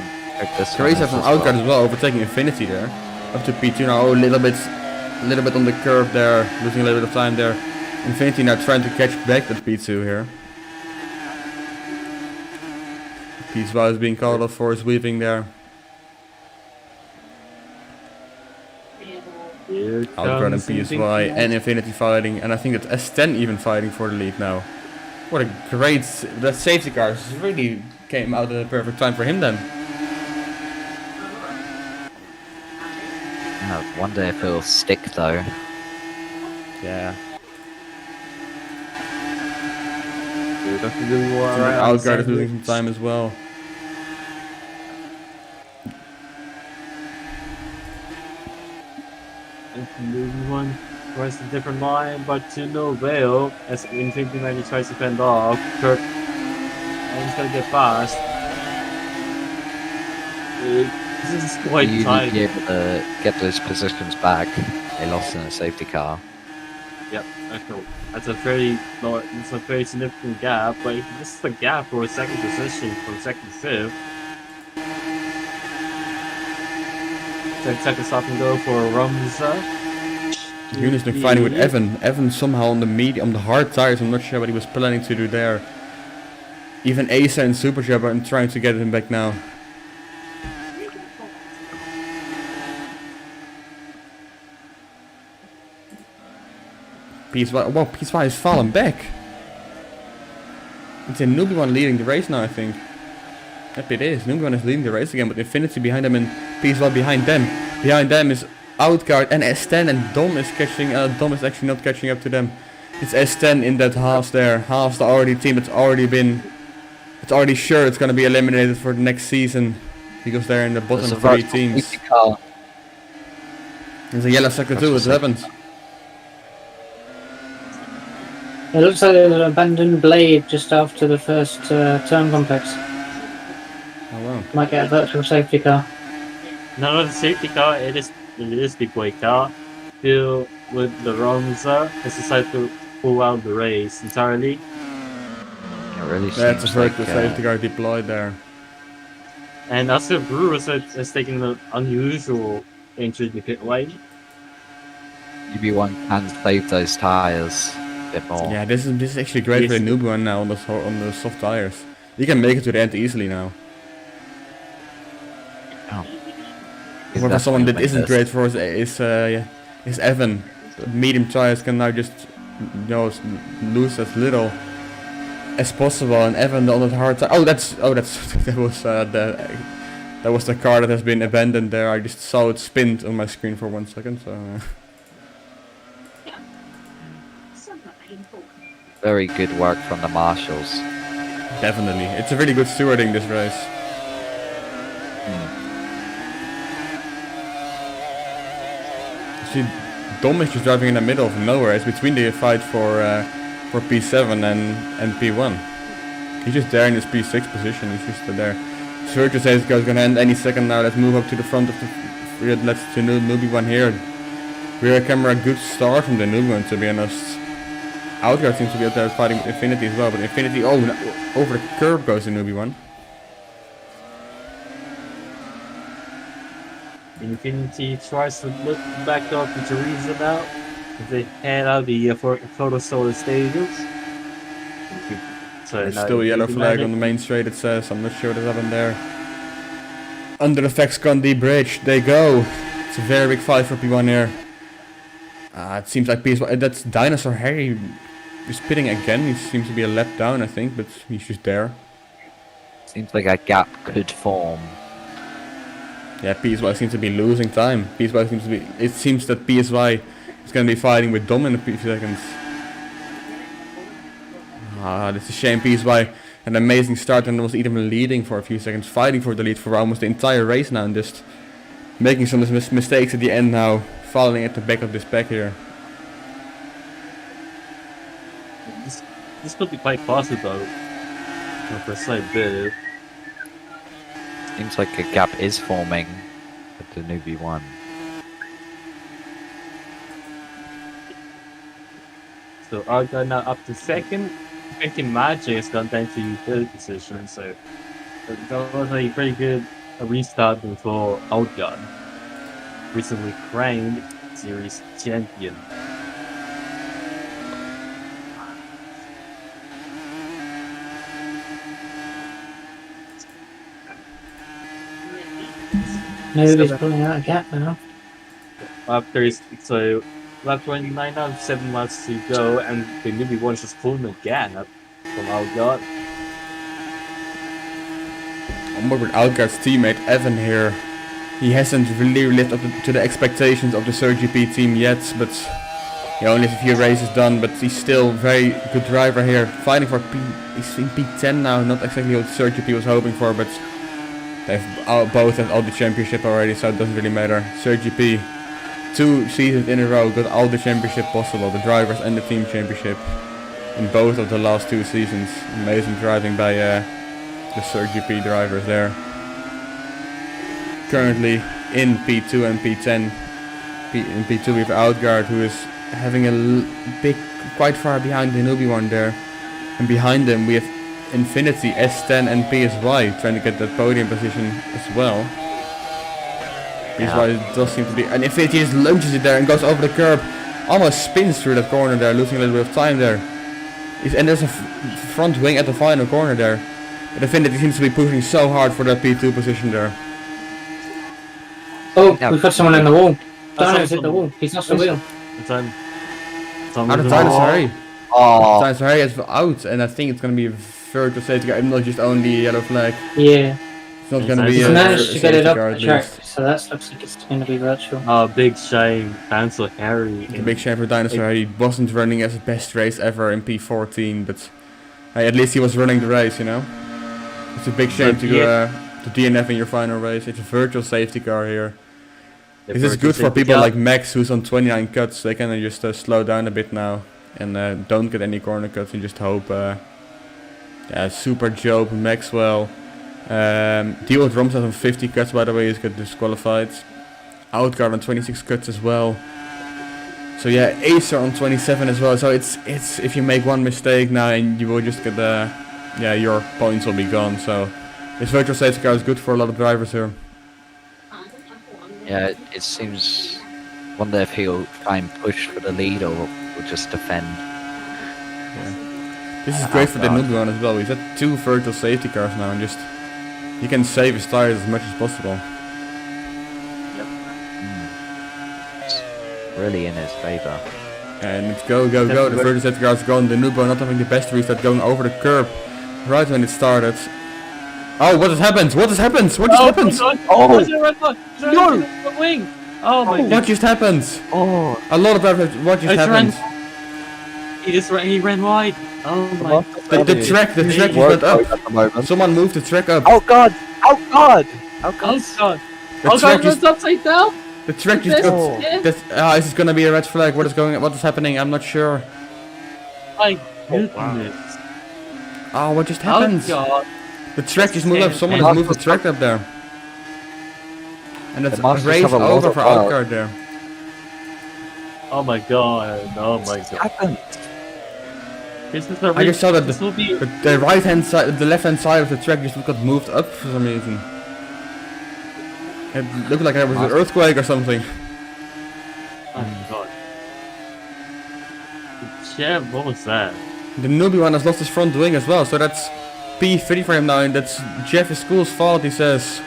S1: Great start from Outguard as well, overtaking Infinity there. Up to P2 now, a little bit on the curve there, losing a little bit of time there. Infinity now trying to catch back that P2 here. PSY is being called off for his weaving there. Outguard and PSY and Infinity fighting, and I think that S10 even fighting for the lead now. What a great, that safety car really came out at a perfect time for him then.
S6: I wonder if it'll stick though.
S1: Yeah.
S2: Right,
S1: Outguard is losing some time as well.
S2: One tries a different line, but to no avail as Infinity Maggie tries to fend off Kirk, and he's gonna get past. This is quite
S6: You
S2: tight.
S6: need to be able to get those positions back. They lost in a safety car.
S2: Yep, I know. That's a very significant gap, but this is the gap for a second position from second to fifth. Second stop and go for Rumza.
S1: Eunice been fighting with Evan. Evan somehow on the hard tires. I'm not sure what he was planning to do there. Even Asa and Super Job are trying to get him back now. PSY, well, PSY has fallen back. It's a newbie one leading the race now, I think. Yep, it is. Newbie one is leading the race again, but Infinity behind them and PSY behind them. Behind them is Outguard and S10, and Dom is catching. Dom is actually not catching up to them. It's S10 in that Haas there. Haas, the already team. It's already sure it's gonna be eliminated for the next season because they're in the bottom three teams. There's a yellow sector too. What happened?
S5: It looks like there's an abandoned blade just after the first turn complex.
S1: Oh wow.
S5: Might get a virtual safety car.
S2: Not the safety car, it is the boy car. Still with the Rumza has decided to pull out the race entirely.
S6: It really
S1: That's a
S6: seems like
S1: virtual safety car deployed there.
S2: And Oscar Brewers has taken an unusual entry to the pit lane.
S6: UB1 can save those tires a bit more.
S1: Yeah, this is actually great for the newbie one now on the soft tires. You can make it to the end easily now.
S6: He's
S1: What for someone that
S6: definitely
S1: isn't
S6: winning
S1: great for is Evan. Medium tires can now just lose as little as possible, and Evan on that hard tire. That was the car that has been abandoned there. I just saw it spinned on my screen for 1 second. So.
S6: Very good work from the marshals.
S1: Definitely, it's a really good stewarding this race. See, Dom is just driving in the middle of nowhere. It's between the fight for P7 and P1. He's just there in his P6 position. He's just there. Sergio says it's gonna end any second now. Let's move up to the front of the. Let's to newbie one here. Rear camera, good start from the newbie one, to be honest. Outguard seems to be out there fighting with Infinity as well, but Infinity, over the curb goes the newbie one.
S2: Infinity tries to look back up to Teresa now as they head out the photo solar stages. So
S1: There's
S2: now
S1: still a yellow
S2: the
S1: flag
S2: magic-
S1: on the main straight, it says. I'm not sure what happened there. Under the Faxcondi bridge, they go. It's a very big fight for P1 here. It seems like PS1, that's Dinosaur Harry is pitting again. He seems to be a lap down, I think, but he's just there.
S6: Seems like a gap could form.
S1: Yeah, PSY seems to be losing time. PSY seems to be. It seems that PSY is going to be fighting with Dom in a few seconds. That's a shame. PSY an amazing start and was even leading for a few seconds, fighting for the lead for almost the entire race now, and just making some mistakes at the end now, falling at the back of this pack here.
S2: This could be quite possible. For a slight bit.
S6: Seems like a gap is forming with the newbie one.
S2: So Arga now up to second. Expecting Magic has gone down to third position, so that was a pretty good restart before Outguard. Recently crowned series champion.
S5: Nobody's pulling out a gap now.
S2: So lap 29 now, 7 laps to go, and the newbie one's just pulling the gap from Outguard.
S1: I'm with Outguard's teammate Evan here. He hasn't really lived up to the expectations of the SurGP team yet, but he only has a few races done, but he's still a very good driver here. Fighting for he's in P10 now, not exactly what SurGP was hoping for, but they've both had all the championship already, so it doesn't really matter. SurGP, 2 seasons in a row, got all the championship possible, the drivers and the team championship in both of the last 2 seasons. Amazing driving by the SurGP drivers there. Currently in P2 and P10. In P2 we have Outguard, who is having a quite far behind the newbie one there. And behind them we have Infinity, S10 and PSY trying to get that podium position as well. PSY does seem to be, and Infinity just launches it there and goes over the curb. Almost spins through that corner there, losing a little bit of time there. And there's a front wing at the final corner there. But Infinity seems to be pushing so hard for that P2 position there.
S5: Oh,
S6: Yeah.
S5: we've got someone in the wall.
S2: That's
S5: Dino's hit the
S2: awesome.
S5: wall. He's lost the wheel.
S2: It's on.
S1: Out of Dinosaur Harry.
S6: Oh,
S1: Dinosaur Harry is out, and I think it's going to be a virtual safety car, not just only a yellow flag.
S5: Yeah.
S1: It's not going to be
S5: He's
S1: a
S5: managed to get it
S1: safety
S5: up
S1: car
S5: the
S1: at
S5: track,
S1: least.
S5: so that looks like it's going to be virtual.
S2: Oh, big shame. Dinosaur Harry.
S1: It's a big shame for Dinosaur Harry. He wasn't running as his best race ever in P14, but hey, at least he was running the race, you know? It's a big shame to DNF in your final race. It's a virtual safety car here. This is good for people like Max, who's on 29 cuts. They can just slow down a bit now and don't get any corner cuts and just hope. Super Job, Maxwell. Deal with Romsat on 50 cuts, by the way, he's got disqualified. Outguard on 26 cuts as well. So yeah, Acer on 27 as well. So it's if you make one mistake now and you will just get your points will be gone. So this virtual safety car is good for a lot of drivers here.
S6: yeah, it seems. Wonder if he'll try and push for the lead or will just defend.
S1: This is great for the newbie one as well. He's at 2 virtual safety cars now and just he can save his tires as much as possible.
S6: Really in his favour.
S1: And it's go. The virtual safety car is gone. The newbie one not having the best restart, going over the curb right when it started. Oh, what has happened? What just happened?
S2: Oh! Is there a red flag? Is there a red flag on the wing? Oh my god.
S1: What just happened?
S6: Oh,
S1: A lot of drivers. What just
S2: It's
S1: happened?
S2: He ran wide. Oh my god.
S1: The track just went up. Someone moved the track up.
S6: oh God! Oh God! Oh
S2: Oh
S6: God!
S2: god.
S1: The
S2: Oh god,
S1: track
S2: it's
S1: just,
S2: upside down.
S1: the track just got.
S2: Yeah.
S1: This is gonna be a red flag. What is happening? I'm not sure.
S2: My goodness.
S1: Oh, what just
S2: Oh
S1: happened?
S2: god.
S1: The track just moved up. Someone
S6: And-
S1: has moved the track up there. And it's
S6: The Masters
S1: race
S6: have a lot
S1: over
S6: of
S1: for
S6: power.
S1: Outguard there.
S2: Oh my god. Oh my god.
S6: Happened.
S2: This is a
S1: I just saw that
S2: this will be
S1: the right hand side, the left hand side of the track just got moved up for some reason. It looked like there was an earthquake or something.
S2: Oh my god. Yeah, what was that?
S1: The newbie one has lost his front wing as well, so that's P3 for him now, and that's Jeff School's fault, he says.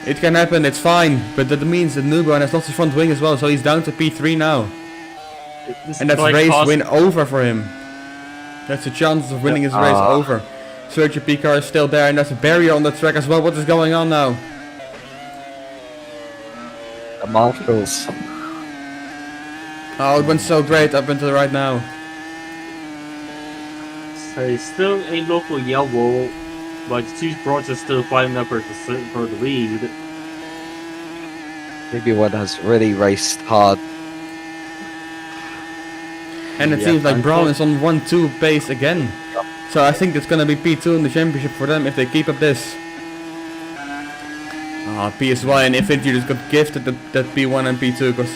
S1: It can happen, it's fine, but that means the newbie one has lost his front wing as well, so he's down to P3 now.
S2: This
S1: And that's
S2: might
S1: race
S2: cost-
S1: win over for him. That's the chances of winning his race over. Sergio P car is still there, and there's a barrier on the track as well. What is going on now?
S6: The marshals.
S1: Oh, it went so great up until right now.
S2: So it's still a local yellow, but the two broads are still fighting up for the lead.
S6: Maybe one has really raced hard.
S1: And it
S2: Yeah,
S1: seems like Brown is on 1-2 pace again. So I think it's gonna be P2 in the championship for them if they keep up this. PSY and Infinity just got gifted that P1 and P2 because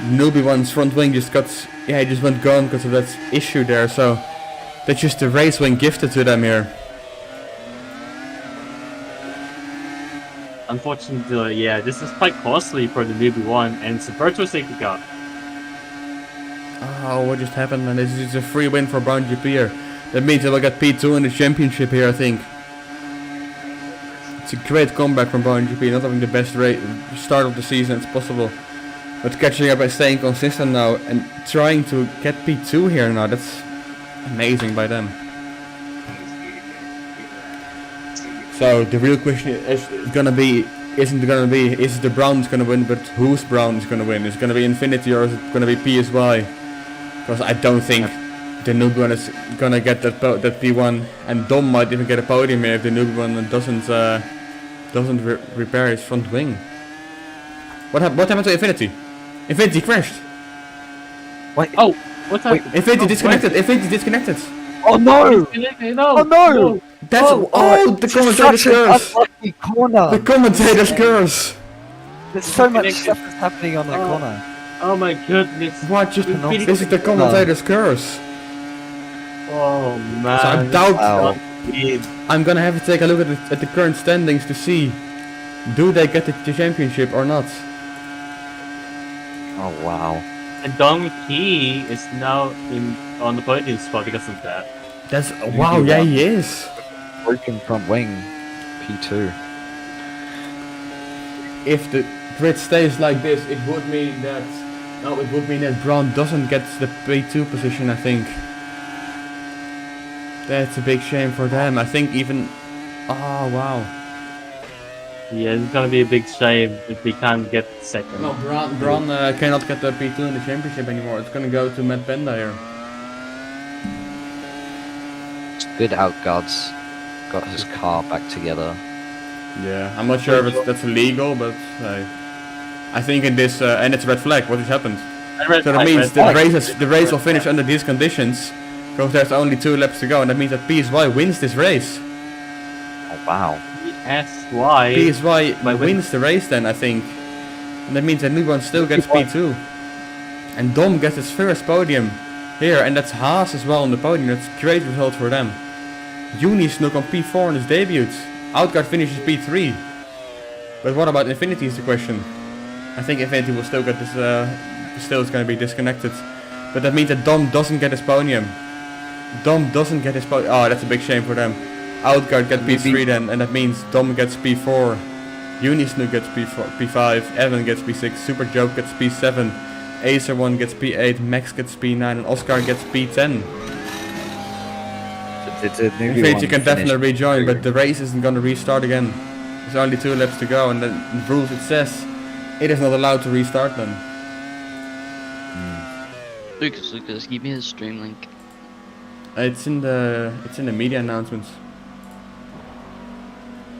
S1: newbie one's front wing just got, yeah, he just went gone because of that issue there. So that's just the race wing gifted to them here.
S2: Unfortunately, yeah, this is quite costly for the newbie one, and it's a virtual safety car.
S1: Oh, what just happened, man? This is a free win for Brown GP here. That means they will get P2 in the championship here, I think. It's a great comeback from Brown GP, not having the best start of the season as possible. But catching up and staying consistent now and trying to get P2 here now, that's amazing by them. So the real question is gonna be, is it the Brown is gonna win, but whose Brown is gonna win? Is it gonna be Infinity or is it gonna be PSY? Because I don't think the newbie one is gonna get that P1, and Dom might even get a podium here if the newbie one doesn't repair his front wing. What happened to Infinity? Infinity crashed.
S6: Wait.
S2: Oh, what's happening?
S1: Infinity disconnected. Infinity disconnected.
S6: Oh no!
S2: No!
S6: Oh no!
S1: That's the commentator's curse.
S6: Unlucky corner.
S1: The commentator's curse.
S6: There's so much stuff that's happening on that
S2: Oh.
S6: corner.
S2: Oh my goodness!
S1: What just?
S2: Infinity-
S1: This is the commentator's curse.
S2: Oh man!
S1: So I doubt.
S6: Wow.
S1: I'm gonna have to take a look at the current standings to see, do they get the championship or not?
S6: Oh wow.
S2: And Dong Key is now on the podium spot because of that.
S1: That's wow. Yeah, he is.
S6: Broken front wing. P2.
S1: If the grid stays like this, it would mean that Brown doesn't get the P2 position. I think that's a big shame for them. I think even. Oh wow.
S2: Yeah, it's gonna be a big shame if we can't get second.
S1: No, Braun cannot get the P2 in the championship anymore. It's gonna go to Matt Penda here.
S6: Good outguards. Got his car back together.
S1: Yeah, I'm not sure if that's illegal, but I think in this and it's red flag. What has happened? So that means the race will finish under these conditions because there's only 2 laps to go, and that means that PSY wins this race.
S6: Oh wow.
S2: PSY.
S1: PSY wins the race then, I think, and that means that Newborn still gets P2, and Dom gets his first podium here, and that's Haas as well on the podium. That's a great result for them. Uni snuck on P4 in his debut. Outguard finishes P3. But what about Infinity is the question. I think Infinity will still get this, still is going to be disconnected. But that means that Dom doesn't get his podium. Dom doesn't get his podium. Oh, that's a big shame for them. Outguard gets P3 then, and that means Dom gets P4. Unisnook gets P5, Evan gets P6, Super Joke gets P7, Acer1 gets P8, Max gets P9, and Oscar gets P10. Infinity can definitely rejoin, but the race isn't going to restart again. There's only 2 laps to go, and the rules it says it is not allowed to restart them.
S7: Lucas, give me the stream link.
S1: It's in the media announcements.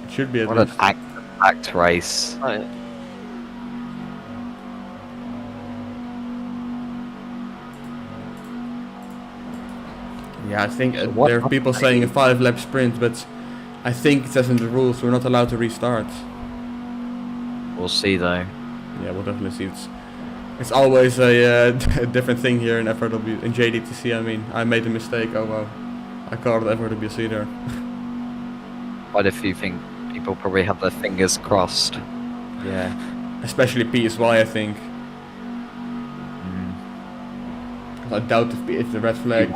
S1: It should be at
S6: What an
S1: least.
S6: act race.
S7: Oh, yeah.
S1: Yeah, I think
S6: So what
S1: there are people saying a 5-lap sprint, but I think it says in the rules we're not allowed to restart.
S6: We'll see though.
S1: Yeah, we'll definitely see. It's always a different thing here in FRW, in JGTC. I mean, I made a mistake. Oh wow, I called it FRWC there.
S6: Quite a few people probably have their fingers crossed.
S1: Yeah, especially PSY, I think. 'Cause I doubt if the red flag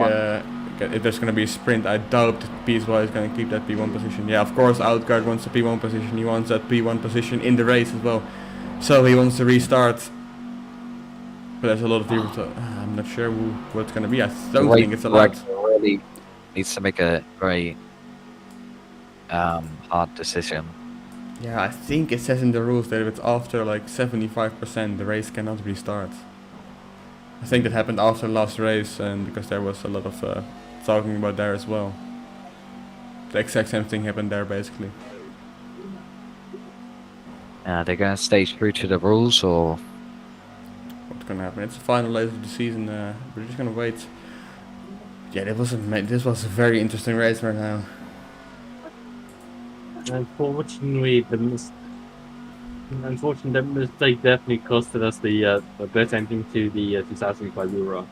S1: if there's going to be a sprint, I doubt that PSY is going to keep that P1 position. Yeah, of course, Outguard wants the P1 position. He wants that P1 position in the race as well. So he wants to restart. But there's a lot of people. I'm not sure what it's going to be. I don't think it's allowed.
S6: Really needs to make a very hard decision.
S1: Yeah, I think it says in the rules that if it's after like 75%, the race cannot restart. I think that happened after the last race, and because there was a lot of talking about there as well. The exact same thing happened there, basically.
S6: They're gonna stay true to the rules, or
S1: What's gonna happen? It's the final race of the season. We're just gonna wait. Yeah, this was a very interesting race right now.
S2: Unfortunately, the mistake definitely costed us the best ending to the 2005 Euro.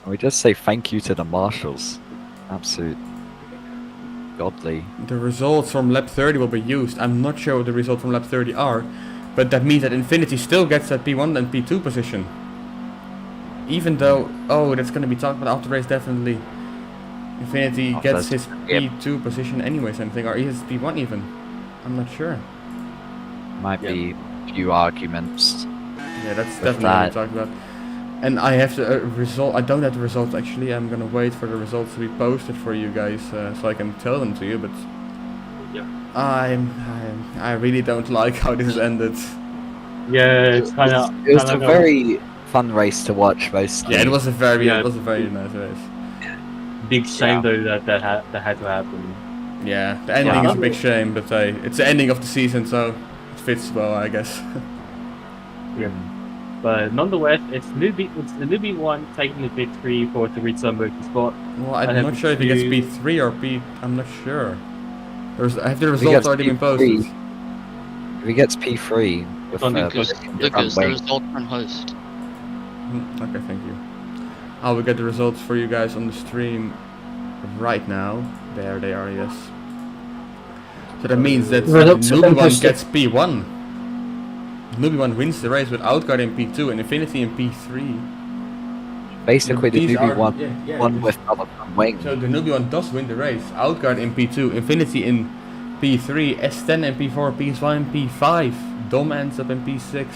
S6: we just say thank you to the marshals. Absolute godly.
S1: The results from lap 30 will be used. I'm not sure what the results from lap 30 are, but that means that Infinity still gets that P1 and P2 position. Even though, that's going to be talked about after the race, definitely. Infinity gets his P2 position anyways, I think, or his P1 even. I'm not sure.
S6: Might be a few arguments.
S1: Yeah, that's definitely what we talked about. And I have the result. I don't have the results actually. I'm gonna wait for the results to be posted for you guys, so I can tell them to you. But I really don't like how this ended.
S2: Yeah, it's kind of.
S6: It was a very fun race to watch, mostly.
S1: Yeah, it was a very nice race.
S2: Big shame though that had to happen.
S1: Yeah, the ending is a big shame, but it's the ending of the season, so it fits well, I guess.
S2: Yeah. But nonetheless, it's the newbie one taking the victory for the reach some rookie spot.
S1: Well, I'm not sure if he gets P3 or P. I'm not sure. Have the results already been posted?
S6: If he gets P3, with,
S7: Lucas, the result from host.
S1: Okay, thank you. I will get the results for you guys on the stream right now. There they are, yes. So that means that the newbie one gets P1. Newbie one wins the race with Outguard in P2 and Infinity in P3.
S6: Basically, the newbie one with other wing.
S1: So the newbie one does win the race. Outguard in P2, Infinity in P3, S10 in P4, PSY in P5, Dom ends up in P6,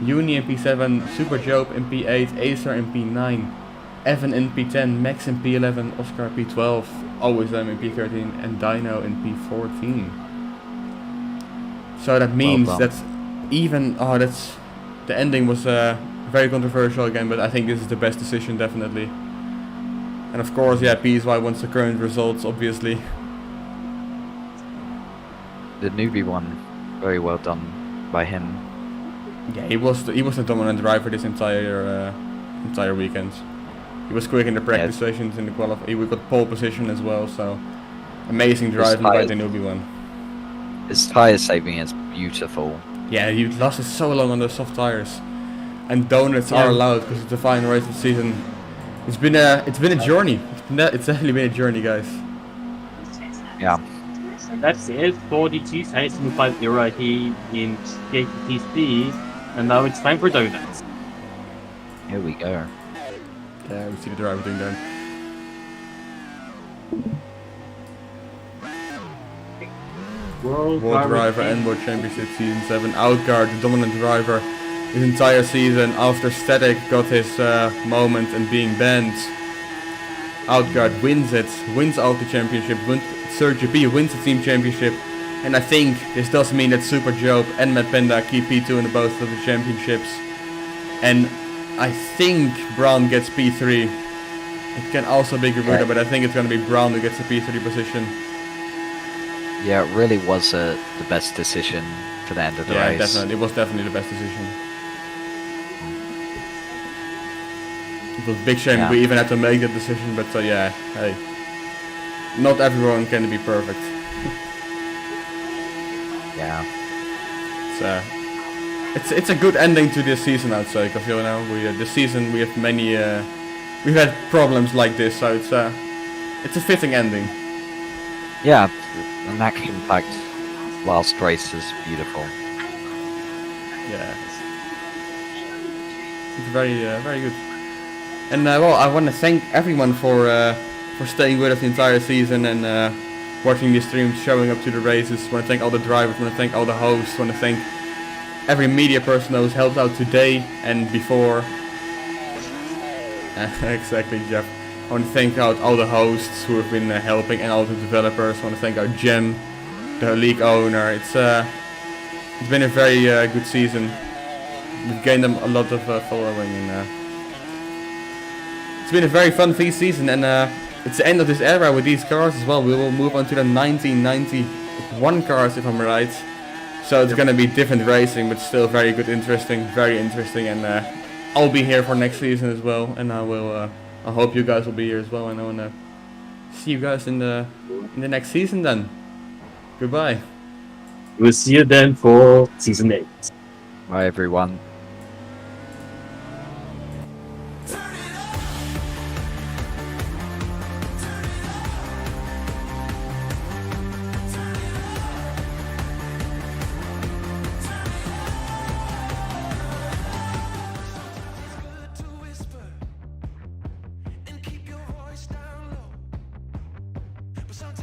S1: Uni in P7, Super Job in P8, Acer in P9, Evan in P10, Max in P11, Oscar P12, always them in P13, and Dino in P14. So that means that even the ending was very controversial again, but I think this is the best decision definitely. And of course, yeah, PSY wants the current results, obviously.
S6: The newbie one, very well done by him.
S1: Yeah, he was the dominant driver this entire weekend. He was quick in the practice sessions, in the we got pole position as well, so amazing driving by the newbie one.
S6: His tire saving is beautiful.
S1: Yeah, he lasted so long on the soft tires, and donuts are allowed because it's the final race of the season. It's been a journey. It's definitely been a journey, guys.
S6: Yeah.
S2: That's it for the 2005 era here in JGTC, and now it's time for donuts.
S6: Here we go.
S1: Yeah, we see the driver doing that.
S2: World
S1: Driver and World Championship Season 7. Outguard, the dominant driver, his entire season after Static got his moment and being banned. Outguard wins out the championship, Surge B wins the team championship, and I think this does mean that Super Job and Matt Penda keep P2 in both of the championships. And I think Brown gets P3. It can also be Garuda, but I think it's going to be Brown who gets the P3 position.
S6: Yeah, it really was the best decision for the end of the race.
S1: Yeah, definitely. It was definitely the best decision. It was a big shame we even had to make that decision, but yeah, hey. Not everyone can be perfect.
S6: Yeah.
S1: It's a good ending to this season, I'd say, because this season we have many we've had problems like this, so it's a fitting ending.
S6: Yeah, an action-packed last race is beautiful.
S1: Yeah, it's very very good. And well, I want to thank everyone for staying with us the entire season and watching the streams, showing up to the races. Want to thank all the drivers. Want to thank all the hosts. Want to thank every media person who's helped out today and before. Exactly, Jeff. I want to thank out all the hosts who have been helping and all the developers. I want to thank our Gem, the league owner. It's been a very good season. We've gained them a lot of following, and it's been a very fun season. And it's the end of this era with these cars as well. We will move on to the 1991 cars, if I'm right. So it's gonna be different racing, but still very good, very interesting. And I'll be here for next season as well. And I will. I hope you guys will be here as well. And I wanna see you guys in the next season then. Goodbye.
S2: We'll see you then for season 8.
S6: Bye, everyone.
S8: But sometimes